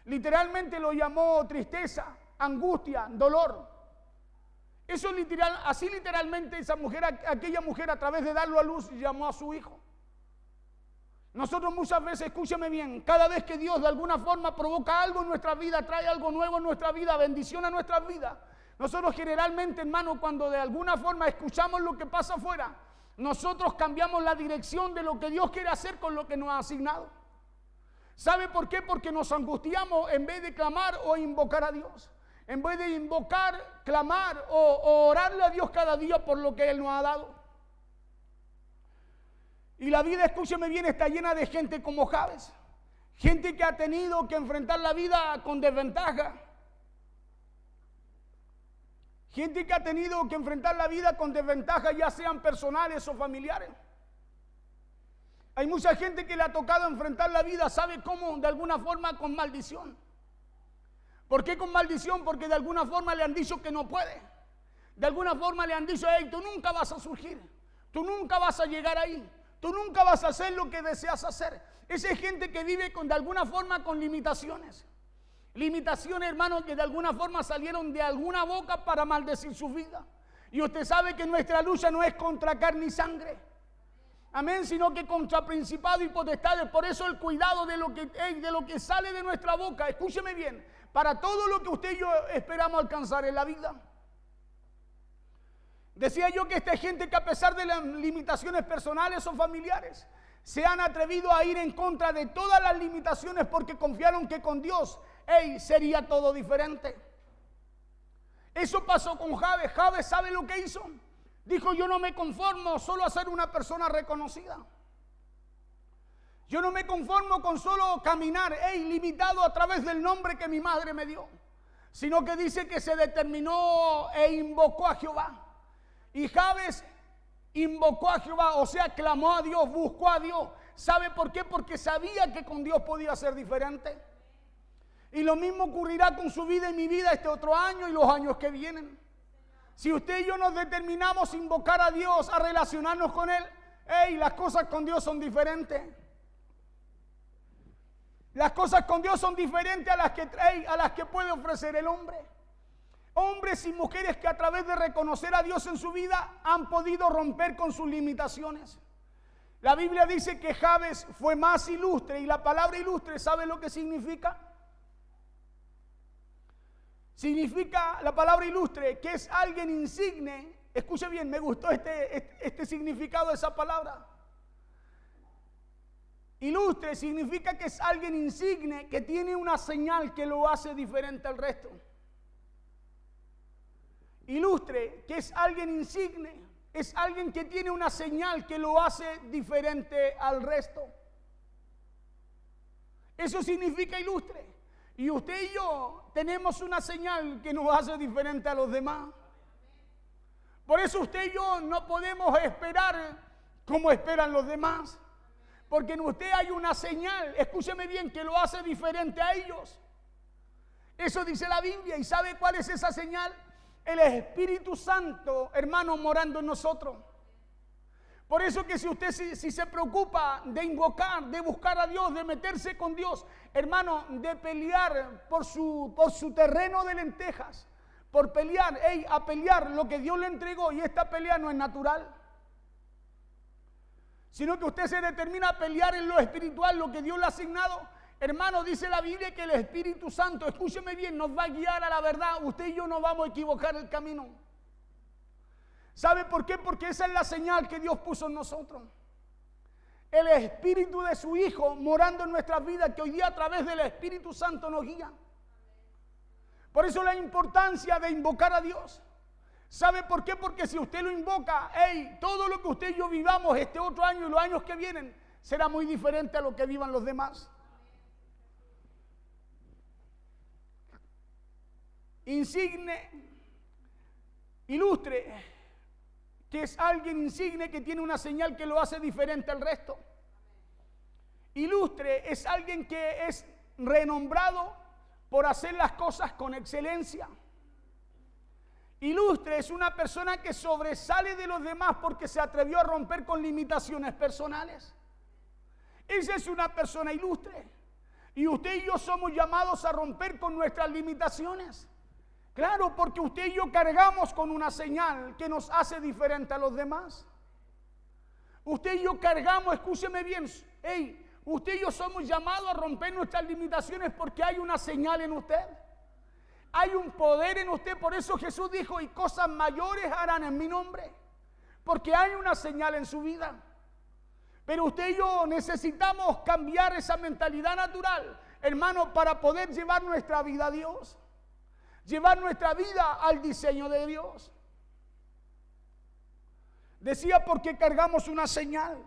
Literalmente lo llamó tristeza, angustia, dolor. Eso literal, así literalmente esa mujer, aquella mujer a través de darlo a luz llamó a su hijo. Nosotros muchas veces, escúchame bien, cada vez que Dios de alguna forma provoca algo en nuestra vida, trae algo nuevo en nuestra vida, bendición a nuestras vidas, nosotros generalmente, hermano, cuando de alguna forma escuchamos lo que pasa afuera, nosotros cambiamos la dirección de lo que Dios quiere hacer con lo que nos ha asignado. ¿Sabe por qué? Porque nos angustiamos en vez de clamar o invocar a Dios. En vez de invocar, clamar o orarle a Dios cada día por lo que Él nos ha dado. Y la vida, escúcheme bien, está llena de gente como Jabes. Gente que ha tenido que enfrentar la vida con desventaja. Gente que ha tenido que enfrentar la vida con desventaja, ya sean personales o familiares. Hay mucha gente que le ha tocado enfrentar la vida, ¿sabe cómo? De alguna forma con maldición. ¿Por qué con maldición? Porque de alguna forma le han dicho que no puede. De alguna forma le han dicho, hey, tú nunca vas a surgir. Tú nunca vas a llegar ahí. Tú nunca vas a hacer lo que deseas hacer. Esa es gente que vive de alguna forma con limitaciones. Limitaciones, hermanos, que de alguna forma salieron de alguna boca para maldecir su vida. Y usted sabe que nuestra lucha no es contra carne y sangre. Amén, sino que contra principados y potestades. Por eso el cuidado de lo que sale de nuestra boca, escúcheme bien, para todo lo que usted y yo esperamos alcanzar en la vida. Decía yo que esta gente que a pesar de las limitaciones personales o familiares, se han atrevido a ir en contra de todas las limitaciones porque confiaron que con Dios, sería todo diferente. Eso pasó con Jabes. Jabes, ¿sabe lo que hizo? Dijo, yo no me conformo solo a ser una persona reconocida. Yo no me conformo con solo caminar, limitado a través del nombre que mi madre me dio, sino que dice que se determinó e invocó a Jehová. Y Jabes invocó a Jehová, o sea, clamó a Dios, buscó a Dios. ¿Sabe por qué? Porque sabía que con Dios podía ser diferente. Y lo mismo ocurrirá con su vida y mi vida este otro año y los años que vienen. Si usted y yo nos determinamos a invocar a Dios, a relacionarnos con Él, las cosas con Dios son diferentes. Las cosas con Dios son diferentes a las que puede ofrecer el hombre. Hombres y mujeres que a través de reconocer a Dios en su vida han podido romper con sus limitaciones. La Biblia dice que Jabes fue más ilustre, y la palabra ilustre, ¿sabe lo que significa? Significa la palabra ilustre que es alguien insigne. Escuche bien, me gustó este significado de esa palabra. Ilustre significa que es alguien insigne, que tiene una señal que lo hace diferente al resto. Ilustre, que es alguien insigne, es alguien que tiene una señal que lo hace diferente al resto. Eso significa ilustre. Y usted y yo tenemos una señal que nos hace diferente a los demás. Por eso usted y yo no podemos esperar como esperan los demás. Porque en usted hay una señal, escúcheme bien, que lo hace diferente a ellos. Eso dice la Biblia. ¿Y sabe cuál es esa señal? El Espíritu Santo, hermano, morando en nosotros. Por eso que si usted si se preocupa de invocar, de buscar a Dios, de meterse con Dios, hermano, de pelear por su terreno de lentejas, por pelear, a pelear lo que Dios le entregó, y esta pelea no es natural, sino que usted se determina a pelear en lo espiritual, lo que Dios le ha asignado. Hermano, dice la Biblia que el Espíritu Santo, escúcheme bien, nos va a guiar a la verdad. Usted y yo no vamos a equivocar el camino. ¿Sabe por qué? Porque esa es la señal que Dios puso en nosotros. el Espíritu de su Hijo morando en nuestras vidas, que hoy día a través del Espíritu Santo nos guía. Por eso la importancia de invocar a Dios. ¿Sabe por qué? Porque si usted lo invoca, todo lo que usted y yo vivamos este otro año y los años que vienen será muy diferente a lo que vivan los demás. Insigne, ilustre, que es alguien insigne que tiene una señal que lo hace diferente al resto. Ilustre es alguien que es renombrado por hacer las cosas con excelencia. Ilustre es una persona que sobresale de los demás porque se atrevió a romper con limitaciones personales. Esa es una persona ilustre. Y usted y yo somos llamados a romper con nuestras limitaciones. Claro, porque usted y yo cargamos con una señal que nos hace diferente a los demás. Usted y yo cargamos, escúcheme bien, usted y yo somos llamados a romper nuestras limitaciones porque hay una señal en usted. Hay un poder en usted, por eso Jesús dijo, y cosas mayores harán en mi nombre, porque hay una señal en su vida. Pero usted y yo necesitamos cambiar esa mentalidad natural, hermano, para poder llevar nuestra vida a Dios, llevar nuestra vida al diseño de Dios. Decía, porque cargamos una señal.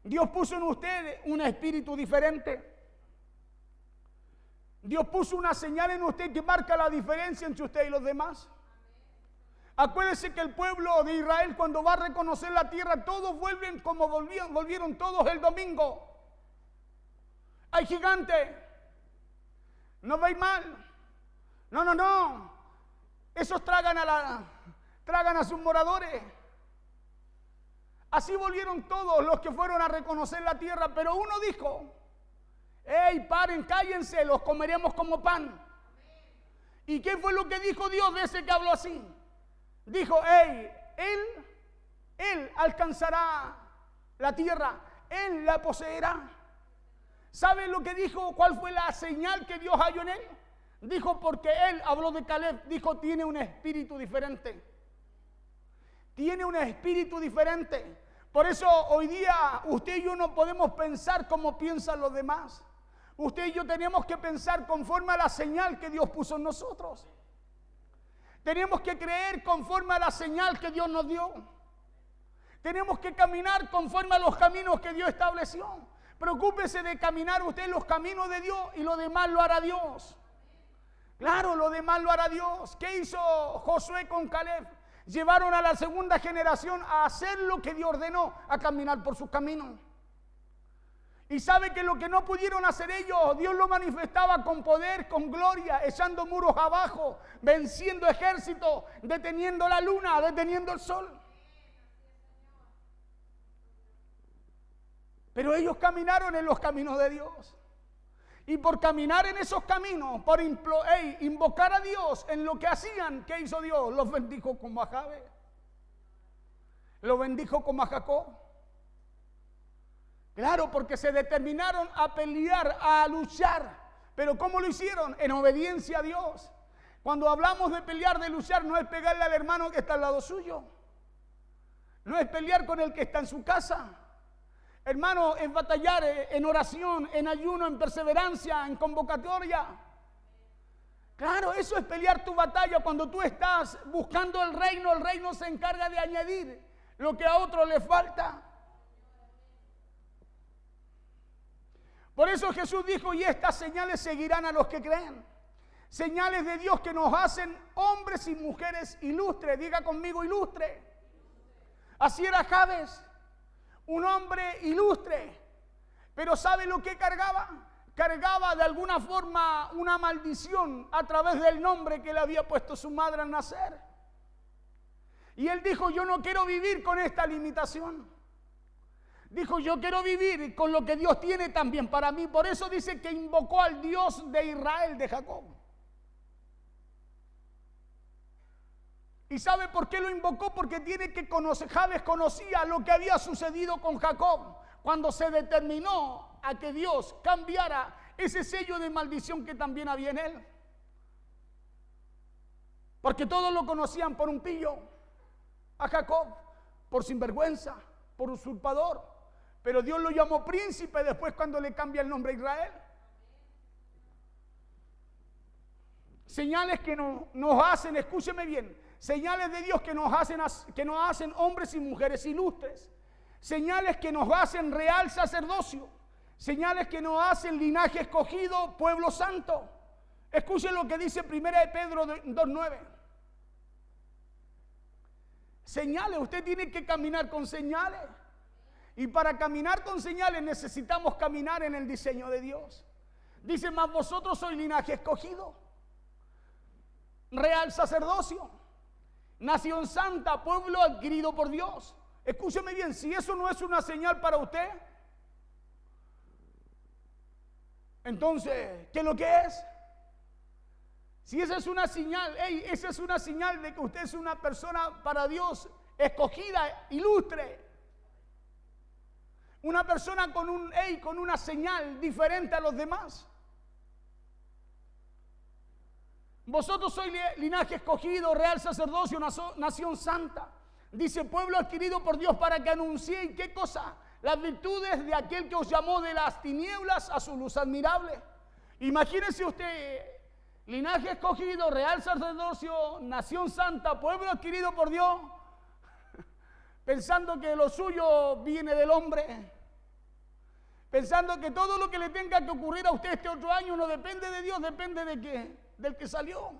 Dios puso en usted un espíritu diferente. Dios puso una señal en usted que marca la diferencia entre usted y los demás. Acuérdese que el pueblo de Israel, cuando va a reconocer la tierra, todos vuelven como volvieron todos el domingo. Hay gigantes. No veis mal. No. Esos tragan a sus moradores. Así volvieron todos los que fueron a reconocer la tierra, pero uno dijo, paren, cállense, los comeremos como pan. ¿Y qué fue lo que dijo Dios de ese que habló así? Dijo, él alcanzará la tierra, él la poseerá. ¿Sabe lo que dijo? ¿Cuál fue la señal que Dios halló en él? Dijo, porque él habló de Caleb, dijo, tiene un espíritu diferente. Tiene un espíritu diferente. Por eso hoy día usted y yo no podemos pensar como piensan los demás. Usted y yo tenemos que pensar conforme a la señal que Dios puso en nosotros. Tenemos que creer conforme a la señal que Dios nos dio. Tenemos que caminar conforme a los caminos que Dios estableció. Preocúpese de caminar usted en los caminos de Dios y lo demás lo hará Dios. Claro, lo demás lo hará Dios. ¿Qué hizo Josué con Caleb? Llevaron a la segunda generación a hacer lo que Dios ordenó, a caminar por sus caminos. Y sabe que lo que no pudieron hacer ellos, Dios lo manifestaba con poder, con gloria, echando muros abajo, venciendo ejércitos, deteniendo la luna, deteniendo el sol. Pero ellos caminaron en los caminos de Dios. Y por caminar en esos caminos, por invocar a Dios en lo que hacían, ¿qué hizo Dios? Los bendijo como a Jabes. Los bendijo como a Jacob. Claro, porque se determinaron a pelear, a luchar. Pero ¿cómo lo hicieron? En obediencia a Dios. Cuando hablamos de pelear, de luchar, no es pegarle al hermano que está al lado suyo. No es pelear con el que está en su casa. Hermano, es batallar en oración, en ayuno, en perseverancia, en convocatoria. Claro, eso es pelear tu batalla. Cuando tú estás buscando el reino se encarga de añadir lo que a otro le falta. Por eso Jesús dijo, y estas señales seguirán a los que creen. Señales de Dios que nos hacen hombres y mujeres ilustres. Diga conmigo, ilustre. Así era Jabes. Un hombre ilustre, pero ¿sabe lo que cargaba? Cargaba de alguna forma una maldición a través del nombre que le había puesto su madre al nacer. Y él dijo, yo no quiero vivir con esta limitación. Dijo, yo quiero vivir con lo que Dios tiene también para mí. Por eso dice que invocó al Dios de Israel, de Jacob. ¿Y sabe por qué lo invocó? Porque tiene que conocer. Jabes conocía lo que había sucedido con Jacob cuando se determinó a que Dios cambiara ese sello de maldición que también había en él. Porque todos lo conocían por un pillo, a Jacob, por sinvergüenza, por usurpador. pero Dios lo llamó príncipe después cuando le cambia el nombre a Israel. Señales que nos hacen, escúcheme bien, señales de Dios que nos hacen hombres y mujeres ilustres. Señales que nos hacen real sacerdocio. Señales que nos hacen linaje escogido, pueblo santo. Escuchen lo que dice 1 Pedro 2:9. Señales, usted tiene que caminar con señales. Y para caminar con señales necesitamos caminar en el diseño de Dios. Dice, mas vosotros sois linaje escogido, real sacerdocio, nación santa, pueblo adquirido por Dios. Escúcheme bien, si eso no es una señal para usted, entonces, ¿qué es lo que es? Si esa es una señal, esa es una señal de que usted es una persona para Dios escogida, ilustre. Una persona con una señal diferente a los demás. Vosotros sois linaje escogido, real sacerdocio, nación santa. Dice, pueblo adquirido por Dios para que anunciéis, ¿qué cosa? Las virtudes de aquel que os llamó de las tinieblas a su luz admirable. Imagínense usted, linaje escogido, real sacerdocio, nación santa, pueblo adquirido por Dios, pensando que lo suyo viene del hombre, pensando que todo lo que le tenga que ocurrir a usted este otro año no depende de Dios, depende del que salió.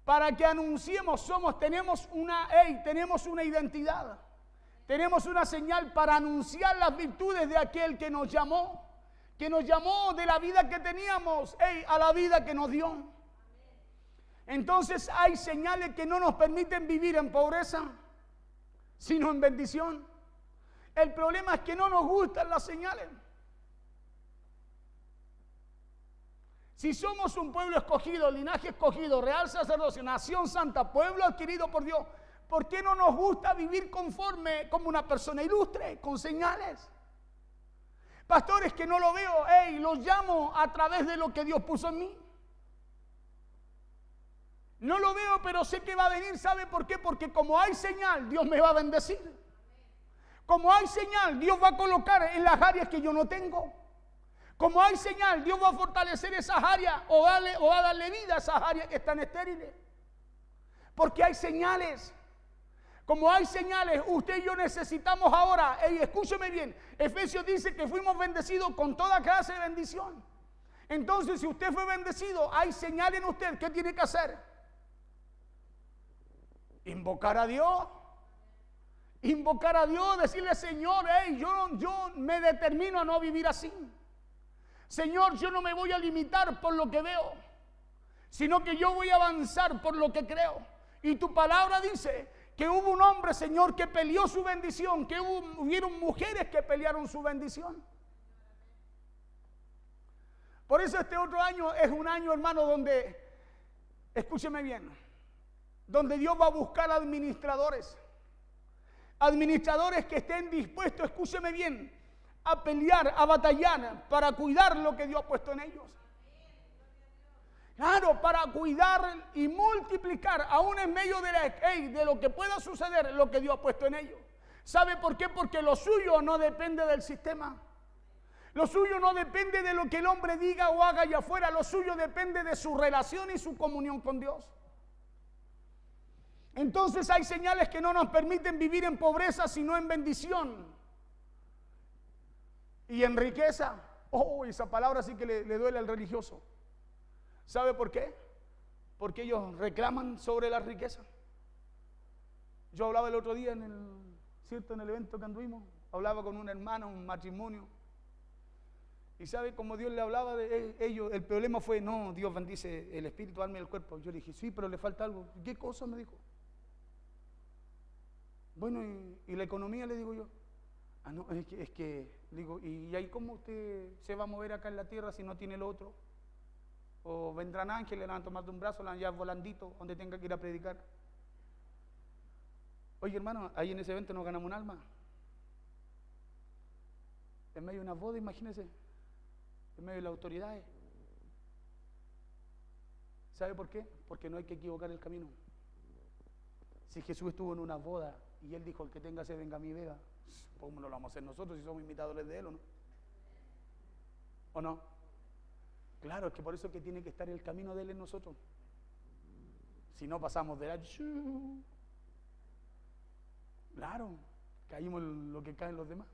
Para que anunciemos, tenemos una identidad, tenemos una señal para anunciar las virtudes de aquel que nos llamó de la vida que teníamos, a la vida que nos dio. Entonces hay señales que no nos permiten vivir en pobreza, sino en bendición. El problema es que no nos gustan las señales. Si somos un pueblo escogido, linaje escogido, real sacerdocio, nación santa, pueblo adquirido por Dios, ¿por qué no nos gusta vivir conforme como una persona ilustre, con señales? Pastores que no lo veo, los llamo a través de lo que Dios puso en mí. No lo veo, pero sé que va a venir. ¿Sabe por qué? Porque como hay señal, Dios me va a bendecir. Como hay señal, Dios va a colocar en las áreas que yo no tengo. Como hay señal, Dios va a fortalecer esas áreas o va a darle vida a esas áreas que están estériles. Porque hay señales. Como hay señales, usted y yo necesitamos ahora, escúcheme bien, Efesios dice que fuimos bendecidos con toda clase de bendición. Entonces, si usted fue bendecido, hay señal en usted, ¿qué tiene que hacer? Invocar a Dios. Invocar a Dios, decirle, Señor, yo me determino a no vivir así. Señor, yo no me voy a limitar por lo que veo, sino que yo voy a avanzar por lo que creo. Y tu palabra dice que hubo un hombre, Señor, que peleó su bendición, que hubieron mujeres que pelearon su bendición. Por eso este otro año es un año, hermano, donde, escúcheme bien, donde Dios va a buscar administradores. Administradores que estén dispuestos, escúcheme bien, a pelear, a batallar para cuidar lo que Dios ha puesto en ellos. Claro, para cuidar y multiplicar, aún en medio de lo que pueda suceder, lo que Dios ha puesto en ellos. ¿Sabe por qué? Porque lo suyo no depende del sistema. Lo suyo no depende de lo que el hombre diga o haga allá afuera. Lo suyo depende de su relación y su comunión con Dios. Entonces hay señales que no nos permiten vivir en pobreza, sino en bendición y en riqueza. Esa palabra sí que le duele al religioso. ¿Sabe por qué? Porque ellos reclaman sobre la riqueza. Yo hablaba el otro día en el evento que anduvimos, hablaba con una hermana, un matrimonio. Y sabe cómo Dios le hablaba de ellos. El problema fue, no, Dios bendice el espíritu, alma y el cuerpo. Yo le dije, sí, pero le falta algo. ¿Qué cosa? Me dijo. Bueno, ¿y la economía? Le digo yo. No, es que digo, ¿y ahí cómo usted se va a mover acá en la tierra si no tiene lo otro? O vendrán ángeles, le van a tomar de un brazo, le van a llevar volandito donde tenga que ir a predicar. Oye, hermano, ahí en ese evento nos ganamos un alma. En medio de una boda, imagínense. En medio de las autoridades. ¿Sabe por qué? Porque no hay que equivocar el camino. Si Jesús estuvo en una boda y Él dijo, el que tenga sed venga a mí beba, ¿cómo no lo vamos a hacer nosotros si somos imitadores de Él o no? ¿O no? Claro, es que por eso es que tiene que estar el camino de Él en nosotros. Si no pasamos de la... Claro, caímos en lo que caen los demás.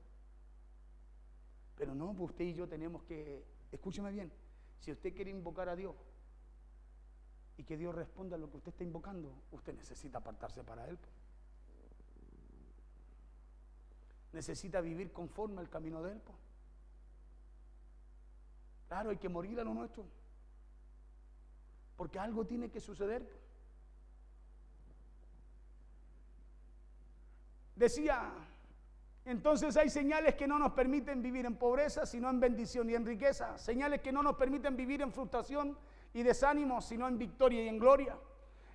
Pero no, pues usted y yo tenemos que... Escúcheme bien, si usted quiere invocar a Dios y que Dios responda a lo que usted está invocando, usted necesita apartarse para Él. Necesita vivir conforme al camino de Él. Claro, hay que morir a lo nuestro. Porque algo tiene que suceder. Decía, entonces hay señales que no nos permiten vivir en pobreza, sino en bendición y en riqueza. Señales que no nos permiten vivir en frustración y desánimo, sino en victoria y en gloria.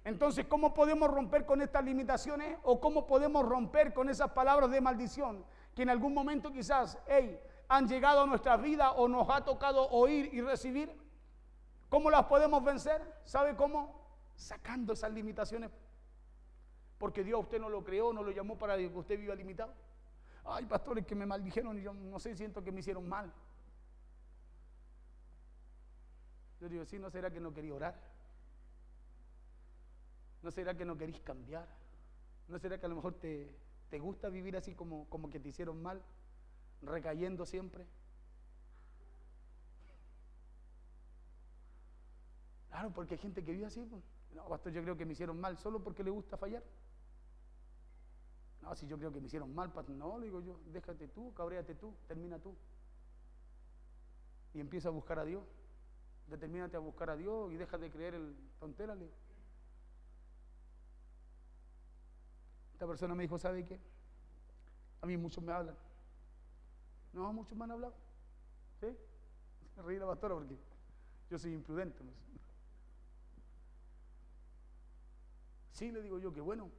Entonces, ¿cómo podemos romper con estas limitaciones? ¿O cómo podemos romper con esas palabras de maldición que en algún momento quizás han llegado a nuestras vidas o nos ha tocado oír y recibir? ¿Cómo las podemos vencer? ¿Sabe cómo? Sacando esas limitaciones. Porque Dios a usted no lo creó, no lo llamó para que usted viva limitado. Ay, pastores que me maldijeron y yo no sé, siento que me hicieron mal. Yo digo, sí, ¿no será que no quería orar? ¿No será que no querís cambiar? ¿No será que a lo mejor te gusta vivir así como que te hicieron mal? Recayendo siempre. Claro, porque hay gente que vive así. Pues. No, pastor, yo creo que me hicieron mal solo porque le gusta fallar. No, si yo creo que me hicieron mal, pastor, no, le digo yo, déjate tú, cabréate tú, termina tú. Y empieza a buscar a Dios. Determínate a buscar a Dios y deja de creer el tontera. Esta persona me dijo, ¿sabe qué? A mí muchos me hablan. No, muchos me han hablado. ¿Sí? Se reí la pastora porque yo soy imprudente. ¿No? Sí, le digo yo, qué bueno.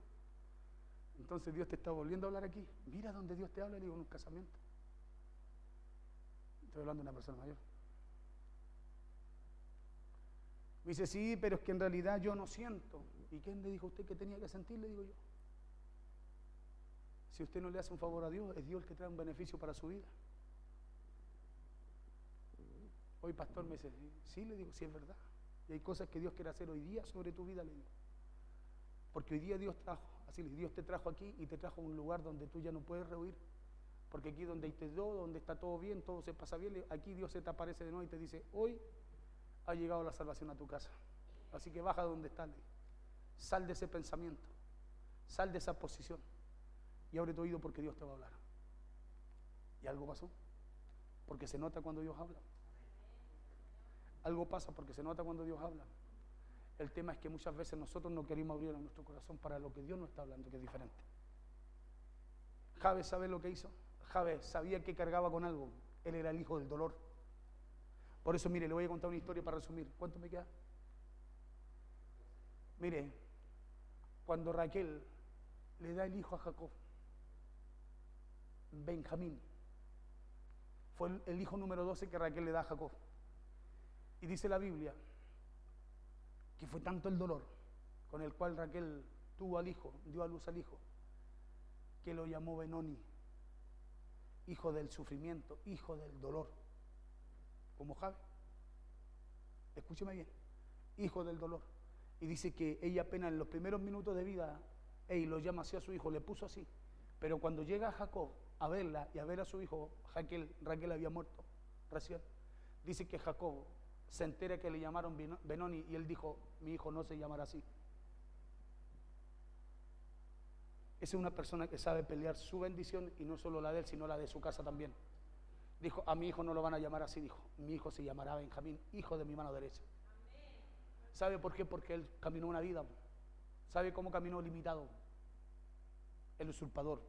Entonces Dios te está volviendo a hablar aquí. Mira donde Dios te habla, le digo, en un casamiento. Estoy hablando de una persona mayor. Me dice, sí, pero es que en realidad yo no siento. ¿Y quién le dijo a usted que tenía que sentir? Le digo yo. Si usted no le hace un favor a Dios, es Dios el que trae un beneficio para su vida. Hoy, pastor, me dice, sí, le digo, sí es verdad. Y hay cosas que Dios quiere hacer hoy día sobre tu vida, le digo. Porque hoy día Dios Dios te trajo aquí y te trajo a un lugar donde tú ya no puedes rehuir. Porque aquí donde te dio, donde está todo bien, todo se pasa bien, aquí Dios se te aparece de nuevo y te dice, hoy ha llegado la salvación a tu casa. Así que baja donde estás, sal de ese pensamiento, sal de esa posición y abre tu oído porque Dios te va a hablar. Y algo pasó, porque se nota cuando Dios habla. Algo pasa porque se nota cuando Dios habla. El tema es que muchas veces nosotros no queremos abrir nuestro corazón para lo que Dios nos está hablando, que es diferente. Jabes, ¿sabe lo que hizo? Jabes sabía que cargaba con algo. Él era el hijo del dolor. Por eso, mire, le voy a contar una historia para resumir. ¿Cuánto me queda? Mire, cuando Raquel le da el hijo a Jacob, Benjamín, fue el hijo número 12 que Raquel le da a Jacob. Y dice la Biblia que fue tanto el dolor con el cual Raquel tuvo al hijo, dio a luz al hijo, que lo llamó Benoni, hijo del sufrimiento, hijo del dolor, como Jabe. Escúcheme bien, hijo del dolor. Y dice que ella apenas en los primeros minutos de vida, lo llama así a su hijo, le puso así, pero cuando llega Jacob a verla y a ver a su hijo, Raquel había muerto recién. Dice que Jacob se entera que le llamaron Benoni y él dijo, mi hijo no se llamará así. Esa es una persona que sabe pelear su bendición y no solo la de él, sino la de su casa también. Dijo, a mi hijo no lo van a llamar así, dijo, mi hijo se llamará Benjamín, hijo de mi mano derecha. ¿Sabe por qué? Porque él caminó una vida. ¿Sabe cómo caminó? Limitado. El usurpador,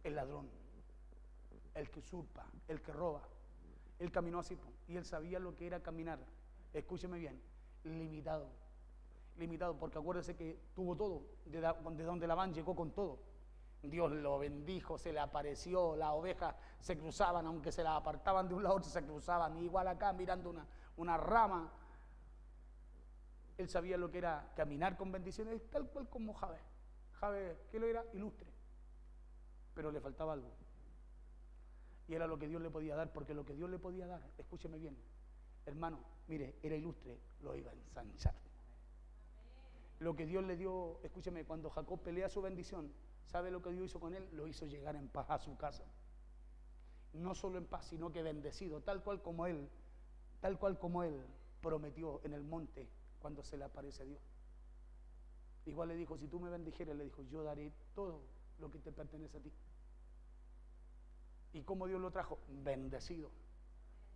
el ladrón, el que usurpa, el que roba. Él caminó así y él sabía lo que era caminar. Escúcheme bien, limitado. Limitado, porque acuérdese que tuvo todo. De donde Labán llegó con todo. Dios lo bendijo, se le apareció, las ovejas se cruzaban, aunque se las apartaban de un lado, se cruzaban. Igual acá mirando una rama. Él sabía lo que era caminar con bendiciones, tal cual como Jabe. Jabe, ¿qué lo era? Ilustre. Pero le faltaba algo. Y era lo que Dios le podía dar, porque lo que Dios le podía dar, escúcheme bien, hermano, mire, era ilustre, lo iba a ensanchar. Lo que Dios le dio, escúcheme, cuando Jacob pelea su bendición, ¿sabe lo que Dios hizo con él? Lo hizo llegar en paz a su casa. No solo en paz, sino que bendecido, tal cual como él prometió en el monte cuando se le aparece a Dios. Igual le dijo, si tú me bendijeres, le dijo, yo daré todo lo que te pertenece a ti. ¿Y cómo Dios lo trajo? Bendecido.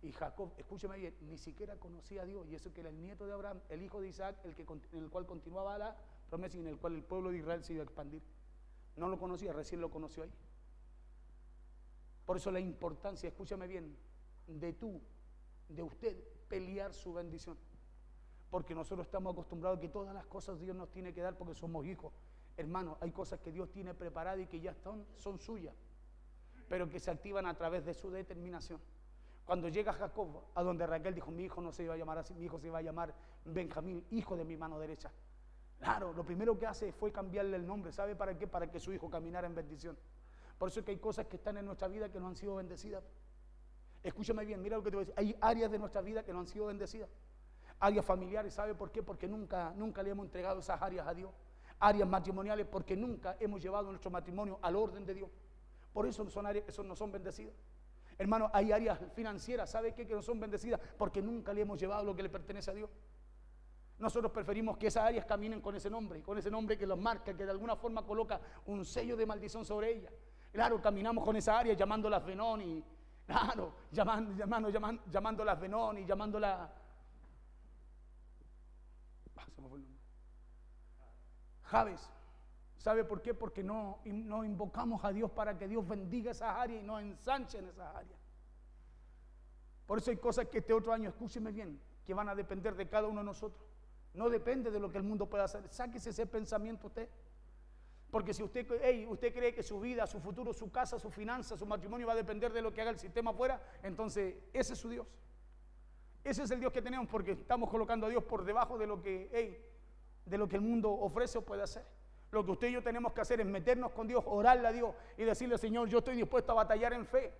Y Jacob, escúcheme bien, ni siquiera conocía a Dios, y eso que era el nieto de Abraham, el hijo de Isaac, en el cual continuaba la promesa y en el cual el pueblo de Israel se iba a expandir. No lo conocía, recién lo conoció ahí. Por eso la importancia, escúchame bien, de usted pelear su bendición. Porque nosotros estamos acostumbrados a que todas las cosas Dios nos tiene que dar porque somos hijos. Hermano, hay cosas que Dios tiene preparadas y que ya son suyas, pero que se activan a través de su determinación. Cuando llega Jacob a donde Raquel dijo, mi hijo no se iba a llamar así, mi hijo se iba a llamar Benjamín, hijo de mi mano derecha. Claro, lo primero que hace fue cambiarle el nombre. ¿Sabe para qué? Para que su hijo caminara en bendición. Por eso es que hay cosas que están en nuestra vida que no han sido bendecidas. Escúchame bien, mira lo que te voy a decir. Hay áreas de nuestra vida que no han sido bendecidas. Áreas familiares, ¿sabe por qué? Porque nunca le hemos entregado esas áreas a Dios. Áreas matrimoniales, porque nunca hemos llevado nuestro matrimonio al orden de Dios. Por eso son áreas que no son bendecidas. Hermano, hay áreas financieras, ¿sabe qué? Que no son bendecidas porque nunca le hemos llevado lo que le pertenece a Dios. Nosotros preferimos que esas áreas caminen con ese nombre que los marca, que de alguna forma coloca un sello de maldición sobre ellas. Claro, caminamos con esa área llamándolas Benoni, claro, llamándolas Benoni, llamándolas... se me fue el nombre. Jabes. ¿Sabe por qué? Porque no invocamos a Dios para que Dios bendiga esas áreas y nos ensanche en esas áreas. Por eso hay cosas que este otro año, escúcheme bien, que van a depender de cada uno de nosotros. No depende de lo que el mundo pueda hacer. Sáquese ese pensamiento usted. Porque si usted cree que su vida, su futuro, su casa, su finanza, su matrimonio va a depender de lo que haga el sistema afuera, entonces ese es su Dios. Ese es el Dios que tenemos, porque estamos colocando a Dios por debajo de lo que el mundo ofrece o puede hacer. Lo que usted y yo tenemos que hacer es meternos con Dios, orarle a Dios y decirle, Señor, yo estoy dispuesto a batallar en fe,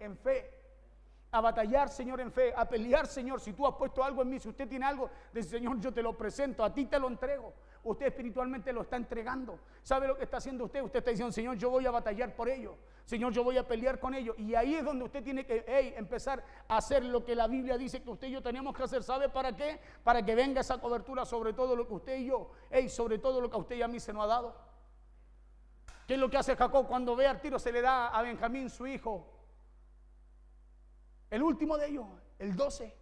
a batallar, Señor, en fe, a pelear, Señor. Si tú has puesto algo en mí, si usted tiene algo, dice, Señor, yo te lo presento, a ti te lo entrego. Usted espiritualmente lo está entregando. ¿Sabe lo que está haciendo usted? Usted está diciendo, Señor, yo voy a batallar por ello. Señor, yo voy a pelear con ello. Y ahí es donde usted tiene que empezar a hacer lo que la Biblia dice que usted y yo tenemos que hacer. ¿Sabe para qué? Para que venga esa cobertura sobre todo lo que usted y yo, sobre todo lo que a usted y a mí se nos ha dado. ¿Qué es lo que hace Jacob cuando ve al tiro? Se le da a Benjamín, su hijo, el último de ellos, el 12.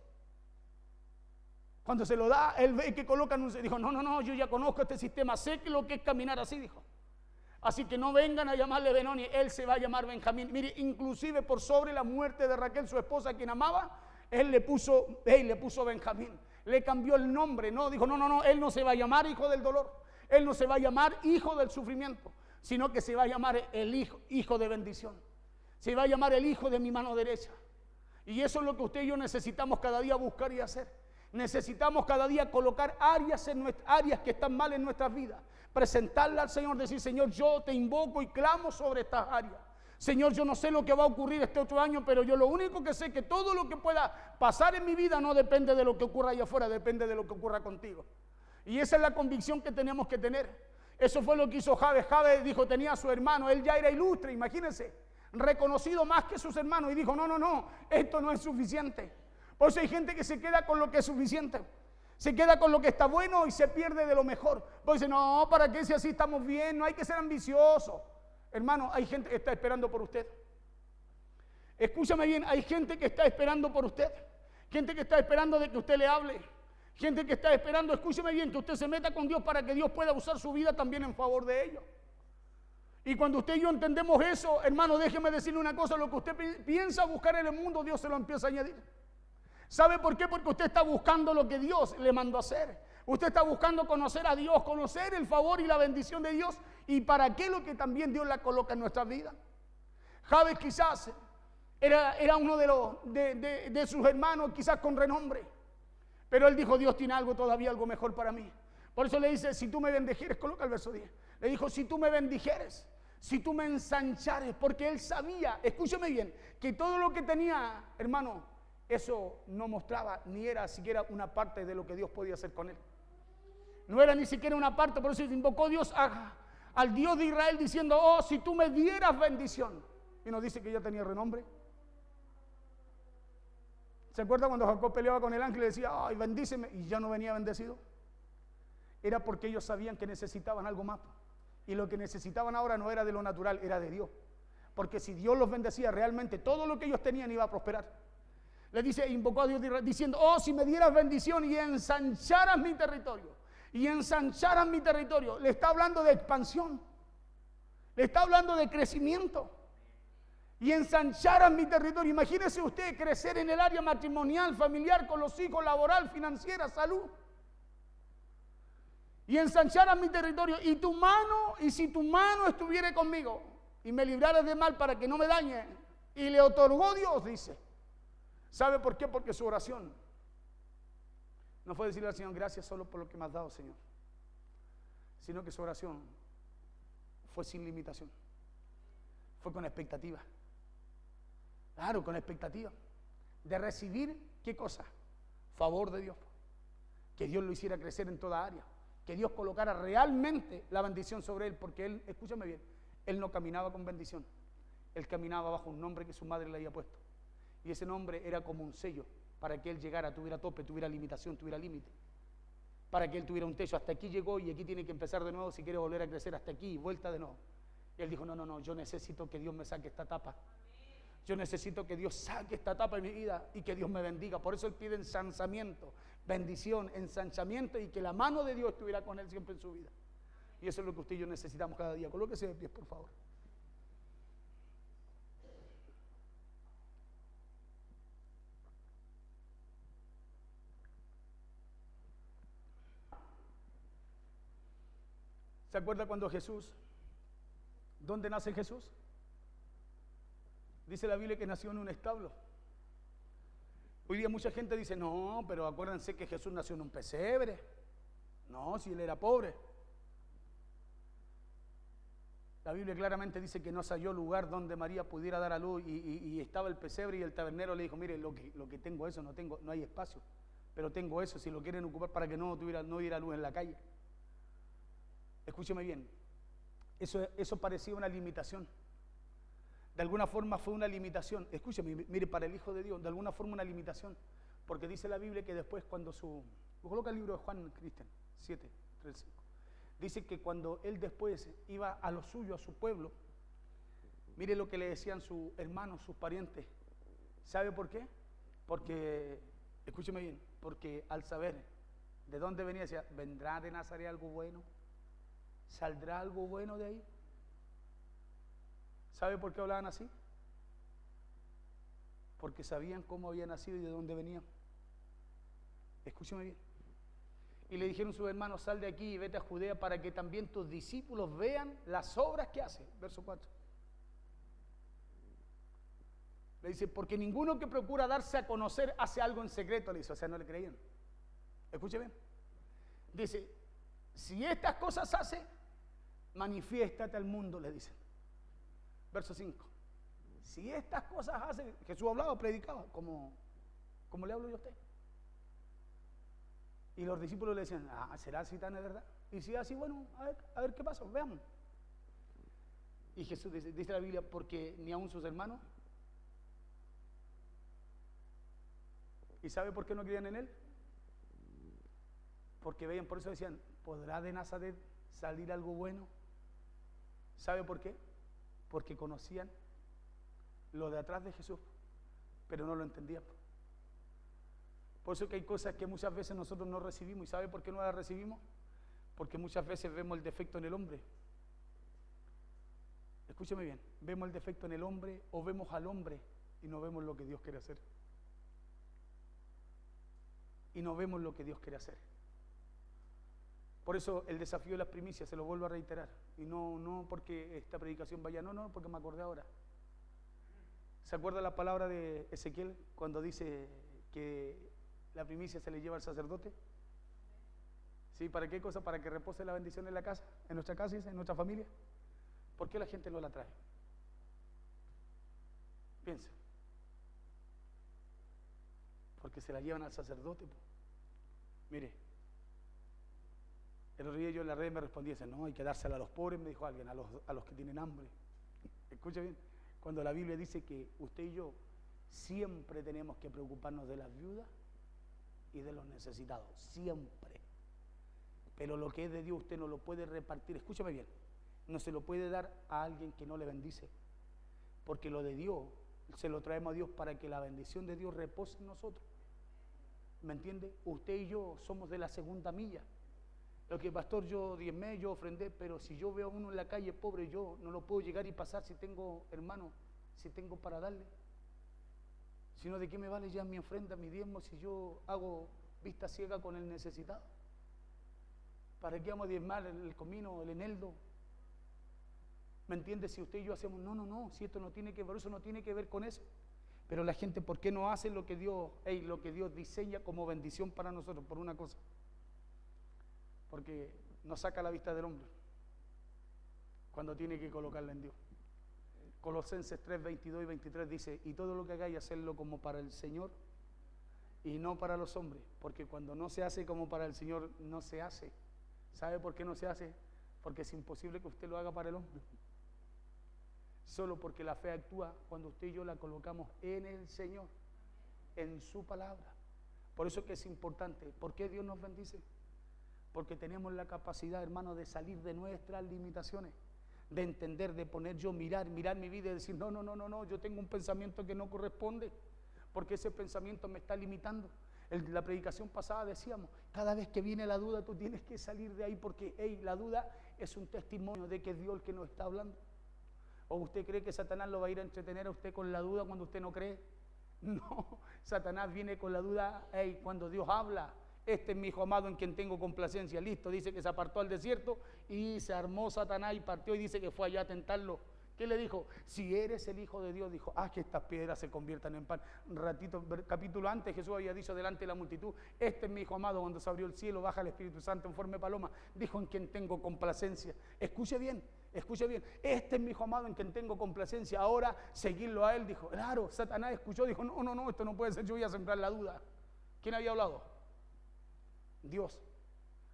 Cuando se lo da, él ve que colocan dijo, no, yo ya conozco este sistema, sé que lo que es caminar así, dijo. Así que no vengan a llamarle Benoni, él se va a llamar Benjamín. Mire, inclusive por sobre la muerte de Raquel, su esposa, a quien amaba, él le puso Benjamín. Le cambió el nombre, no, dijo, no, él no se va a llamar hijo del dolor, él no se va a llamar hijo del sufrimiento, sino que se va a llamar el hijo de bendición. Se va a llamar el hijo de mi mano derecha. Y eso es lo que usted y yo necesitamos cada día buscar y hacer. Necesitamos cada día colocar áreas que están mal en nuestras vidas. Presentarla al Señor, decir, Señor, yo te invoco y clamo sobre estas áreas. Señor, yo no sé lo que va a ocurrir este otro año, pero yo lo único que sé es que todo lo que pueda pasar en mi vida no depende de lo que ocurra allá afuera, depende de lo que ocurra contigo. Y esa es la convicción que tenemos que tener. Eso fue lo que hizo Jabes. Jabes dijo, tenía a su hermano, él ya era ilustre, imagínense, reconocido más que sus hermanos, y dijo, no, esto no es suficiente. Por eso hay gente que se queda con lo que es suficiente, se queda con lo que está bueno y se pierde de lo mejor. Pues dice, no, ¿para qué si así estamos bien? No hay que ser ambicioso. Hermano, hay gente que está esperando por usted. Escúchame bien, hay gente que está esperando por usted, gente que está esperando de que usted le hable, gente que está esperando, escúcheme bien, que usted se meta con Dios para que Dios pueda usar su vida también en favor de ellos. Y cuando usted y yo entendemos eso, hermano, déjeme decirle una cosa, lo que usted piensa buscar en el mundo, Dios se lo empieza a añadir. ¿Sabe por qué? Porque usted está buscando lo que Dios le mandó a hacer. Usted está buscando conocer a Dios, conocer el favor y la bendición de Dios. ¿Y para qué? Lo que también Dios la coloca en nuestra vida. Jabes quizás era uno de sus hermanos, quizás con renombre. Pero él dijo, Dios tiene algo todavía, algo mejor para mí. Por eso le dice, si tú me bendijeres, coloca el verso 10. Le dijo, si tú me bendijeres, si tú me ensanchares, porque él sabía, escúcheme bien, que todo lo que tenía, hermano, eso no mostraba ni era siquiera una parte de lo que Dios podía hacer con él. No era ni siquiera una parte, por eso invocó Dios al Dios de Israel diciendo, oh, si tú me dieras bendición. Y nos dice que ya tenía renombre. ¿Se acuerda cuando Jacob peleaba con el ángel y decía, ay, bendíceme? Y ya no venía bendecido. Era porque ellos sabían que necesitaban algo más. Y lo que necesitaban ahora no era de lo natural, era de Dios. Porque si Dios los bendecía, realmente todo lo que ellos tenían iba a prosperar. Le dice, invocó a Dios diciendo, oh, si me dieras bendición y ensancharas mi territorio. Y ensancharas mi territorio. Le está hablando de expansión. Le está hablando de crecimiento. Y ensancharas mi territorio. Imagínese usted crecer en el área matrimonial, familiar, con los hijos, laboral, financiera, salud. Y ensancharas mi territorio. Y tu mano, y si tu mano estuviera conmigo y me libraras de mal para que no me dañe. Y le otorgó Dios, dice. ¿Sabe por qué? Porque su oración no fue decirle al Señor, gracias solo por lo que me has dado, Señor. Sino que su oración fue sin limitación. Fue con expectativa. Claro, con expectativa. De recibir, ¿qué cosa? Favor de Dios. Que Dios lo hiciera crecer en toda área. Que Dios colocara realmente la bendición sobre él. Porque él, escúchame bien, él no caminaba con bendición. Él caminaba bajo un nombre que su madre le había puesto. Y ese nombre era como un sello para que él llegara, tuviera tope, tuviera limitación, tuviera límite. Para que él tuviera un techo. Hasta aquí llegó y aquí tiene que empezar de nuevo si quiere volver a crecer hasta aquí y vuelta de nuevo. Y él dijo, no, yo necesito que Dios me saque esta etapa. Yo necesito que Dios saque esta etapa de mi vida y que Dios me bendiga. Por eso él pide ensanchamiento, bendición, ensanchamiento y que la mano de Dios estuviera con él siempre en su vida. Y eso es lo que usted y yo necesitamos cada día. Colóquese de pies, por favor. ¿Se acuerda cuando Jesús, dónde nace Jesús? Dice la Biblia que nació en un establo. Hoy día mucha gente dice, no, pero acuérdense que Jesús nació en un pesebre. No, si él era pobre. La Biblia claramente dice que no se halló lugar donde María pudiera dar a luz y estaba el pesebre y el tabernero le dijo, mire, lo que tengo eso, no hay espacio, pero tengo eso, si lo quieren ocupar para que no hubiera luz en la calle. Escúcheme bien, eso parecía una limitación. De alguna forma fue una limitación. Escúcheme, mire, para el Hijo de Dios, de alguna forma una limitación. Porque dice la Biblia que después cuando coloca el libro de Juan, Cristian, 7, 3, 5. Dice que cuando él después iba a lo suyo, a su pueblo, mire lo que le decían sus hermanos, sus parientes. ¿Sabe por qué? Porque, escúcheme bien, porque al saber de dónde venía, decía, ¿vendrá de Nazaret algo bueno? ¿Saldrá algo bueno de ahí? ¿Sabe por qué hablaban así? Porque sabían cómo había nacido y de dónde venía. Escúcheme bien. Y le dijeron sus hermanos, sal de aquí y vete a Judea para que también tus discípulos vean las obras que hace. Verso 4. Le dice, porque ninguno que procura darse a conocer hace algo en secreto, le dice, o sea, no le creían. Escúcheme bien. Dice, si estas cosas hace, manifiéstate al mundo, le dicen. Verso 5. Si estas cosas hace, Jesús hablaba, predicaba, como le hablo yo a usted. Y los discípulos le decían, ¿será así tan de verdad? Y si así, bueno, a ver qué pasa, veamos. Y Jesús dice la Biblia, porque ni aun sus hermanos. ¿Y sabe por qué no creían en él? Porque veían, por eso decían, ¿podrá de Nazaret salir algo bueno? ¿Sabe por qué? Porque conocían lo de atrás de Jesús, pero no lo entendían. Por eso que hay cosas que muchas veces nosotros no recibimos. ¿Y sabe por qué no las recibimos? Porque muchas veces vemos el defecto en el hombre. Escúcheme bien, vemos el defecto en el hombre o vemos al hombre y no vemos lo que Dios quiere hacer. Y no vemos lo que Dios quiere hacer. Por eso el desafío de las primicias, se lo vuelvo a reiterar. Y no porque esta predicación vaya, no, porque me acordé ahora. ¿Se acuerda la palabra de Ezequiel cuando dice que la primicia se le lleva al sacerdote? ¿Sí? ¿Para qué cosa? Para que repose la bendición en la casa, en nuestra casa y en nuestra familia. ¿Por qué la gente no la trae? Piensa. Porque se la llevan al sacerdote. Mire, el otro día yo en la red me respondí, dice, no, hay que dársela a los pobres, me dijo alguien, a los que tienen hambre. Escucha bien, cuando la Biblia dice que usted y yo siempre tenemos que preocuparnos de las viudas y de los necesitados, siempre. Pero lo que es de Dios usted no lo puede repartir, escúchame bien, no se lo puede dar a alguien que no le bendice, porque lo de Dios se lo traemos a Dios para que la bendición de Dios repose en nosotros. ¿Me entiende? Usted y yo somos de la segunda milla. Lo que pastor, yo diezmé, yo ofrendé, pero si yo veo a uno en la calle pobre, yo no lo puedo llegar y pasar si tengo, hermano, si tengo para darle. Sino de qué me vale ya mi ofrenda, mi diezmo, si yo hago vista ciega con el necesitado. ¿Para qué vamos a diezmar el comino, el eneldo? ¿Me entiende? Si usted y yo hacemos, no, si esto no tiene que ver, eso no tiene que ver con eso. Pero la gente, ¿por qué no hace lo que Dios diseña como bendición para nosotros? Por una cosa. Porque no saca la vista del hombre cuando tiene que colocarla en Dios. Colosenses 3, 22 y 23 dice, y todo lo que hagáis, hacedlo como para el Señor y no para los hombres, porque cuando no se hace como para el Señor, no se hace. ¿Sabe por qué no se hace? Porque es imposible que usted lo haga para el hombre. Solo porque la fe actúa cuando usted y yo la colocamos en el Señor, en su palabra. Por eso que es importante. ¿Por qué Dios nos bendice? Porque tenemos la capacidad, hermano, de salir de nuestras limitaciones, de entender, de poner yo, mirar mi vida y decir, no, yo tengo un pensamiento que no corresponde, porque ese pensamiento me está limitando. En la predicación pasada decíamos, cada vez que viene la duda, tú tienes que salir de ahí, porque la duda es un testimonio de que es Dios el que nos está hablando. ¿O usted cree que Satanás lo va a ir a entretener a usted con la duda cuando usted no cree? No, Satanás viene con la duda, cuando Dios habla. Este es mi hijo amado en quien tengo complacencia. Listo, dice que se apartó al desierto y se armó Satanás y partió y dice que fue allá a tentarlo. ¿Qué le dijo? Si eres el Hijo de Dios, dijo, que estas piedras se conviertan en pan. Un ratito, capítulo antes, Jesús había dicho delante de la multitud, este es mi hijo amado, cuando se abrió el cielo, baja el Espíritu Santo en forma de paloma, dijo, en quien tengo complacencia. Escuche bien, este es mi hijo amado en quien tengo complacencia, ahora seguirlo a él. Dijo, claro, Satanás escuchó, dijo, no, esto no puede ser, yo voy a sembrar la duda. ¿Quién había hablado? Dios,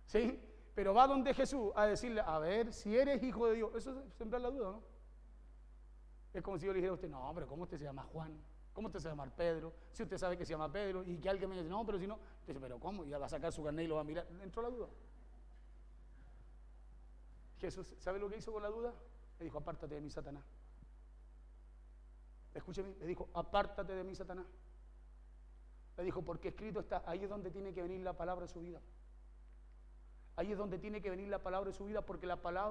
¿sí? Pero va donde Jesús a decirle, a ver, si eres hijo de Dios, eso es sembrar la duda, ¿no? Es como si yo le dijera a usted, no, pero ¿cómo usted se llama Juan? ¿Cómo usted se llama Pedro? Si usted sabe que se llama Pedro y que alguien me dice, no, pero si no, usted dice, pero ¿cómo? Y ya va a sacar su carnet y lo va a mirar. Entró la duda. Jesús, ¿sabe lo que hizo con la duda? Le dijo, apártate de mí, Satanás. Escúcheme, le dijo, apártate de mí, Satanás. Le dijo, porque escrito está, ahí es donde tiene que venir la palabra de su vida. Ahí es donde tiene que venir la palabra de su vida, porque la palabra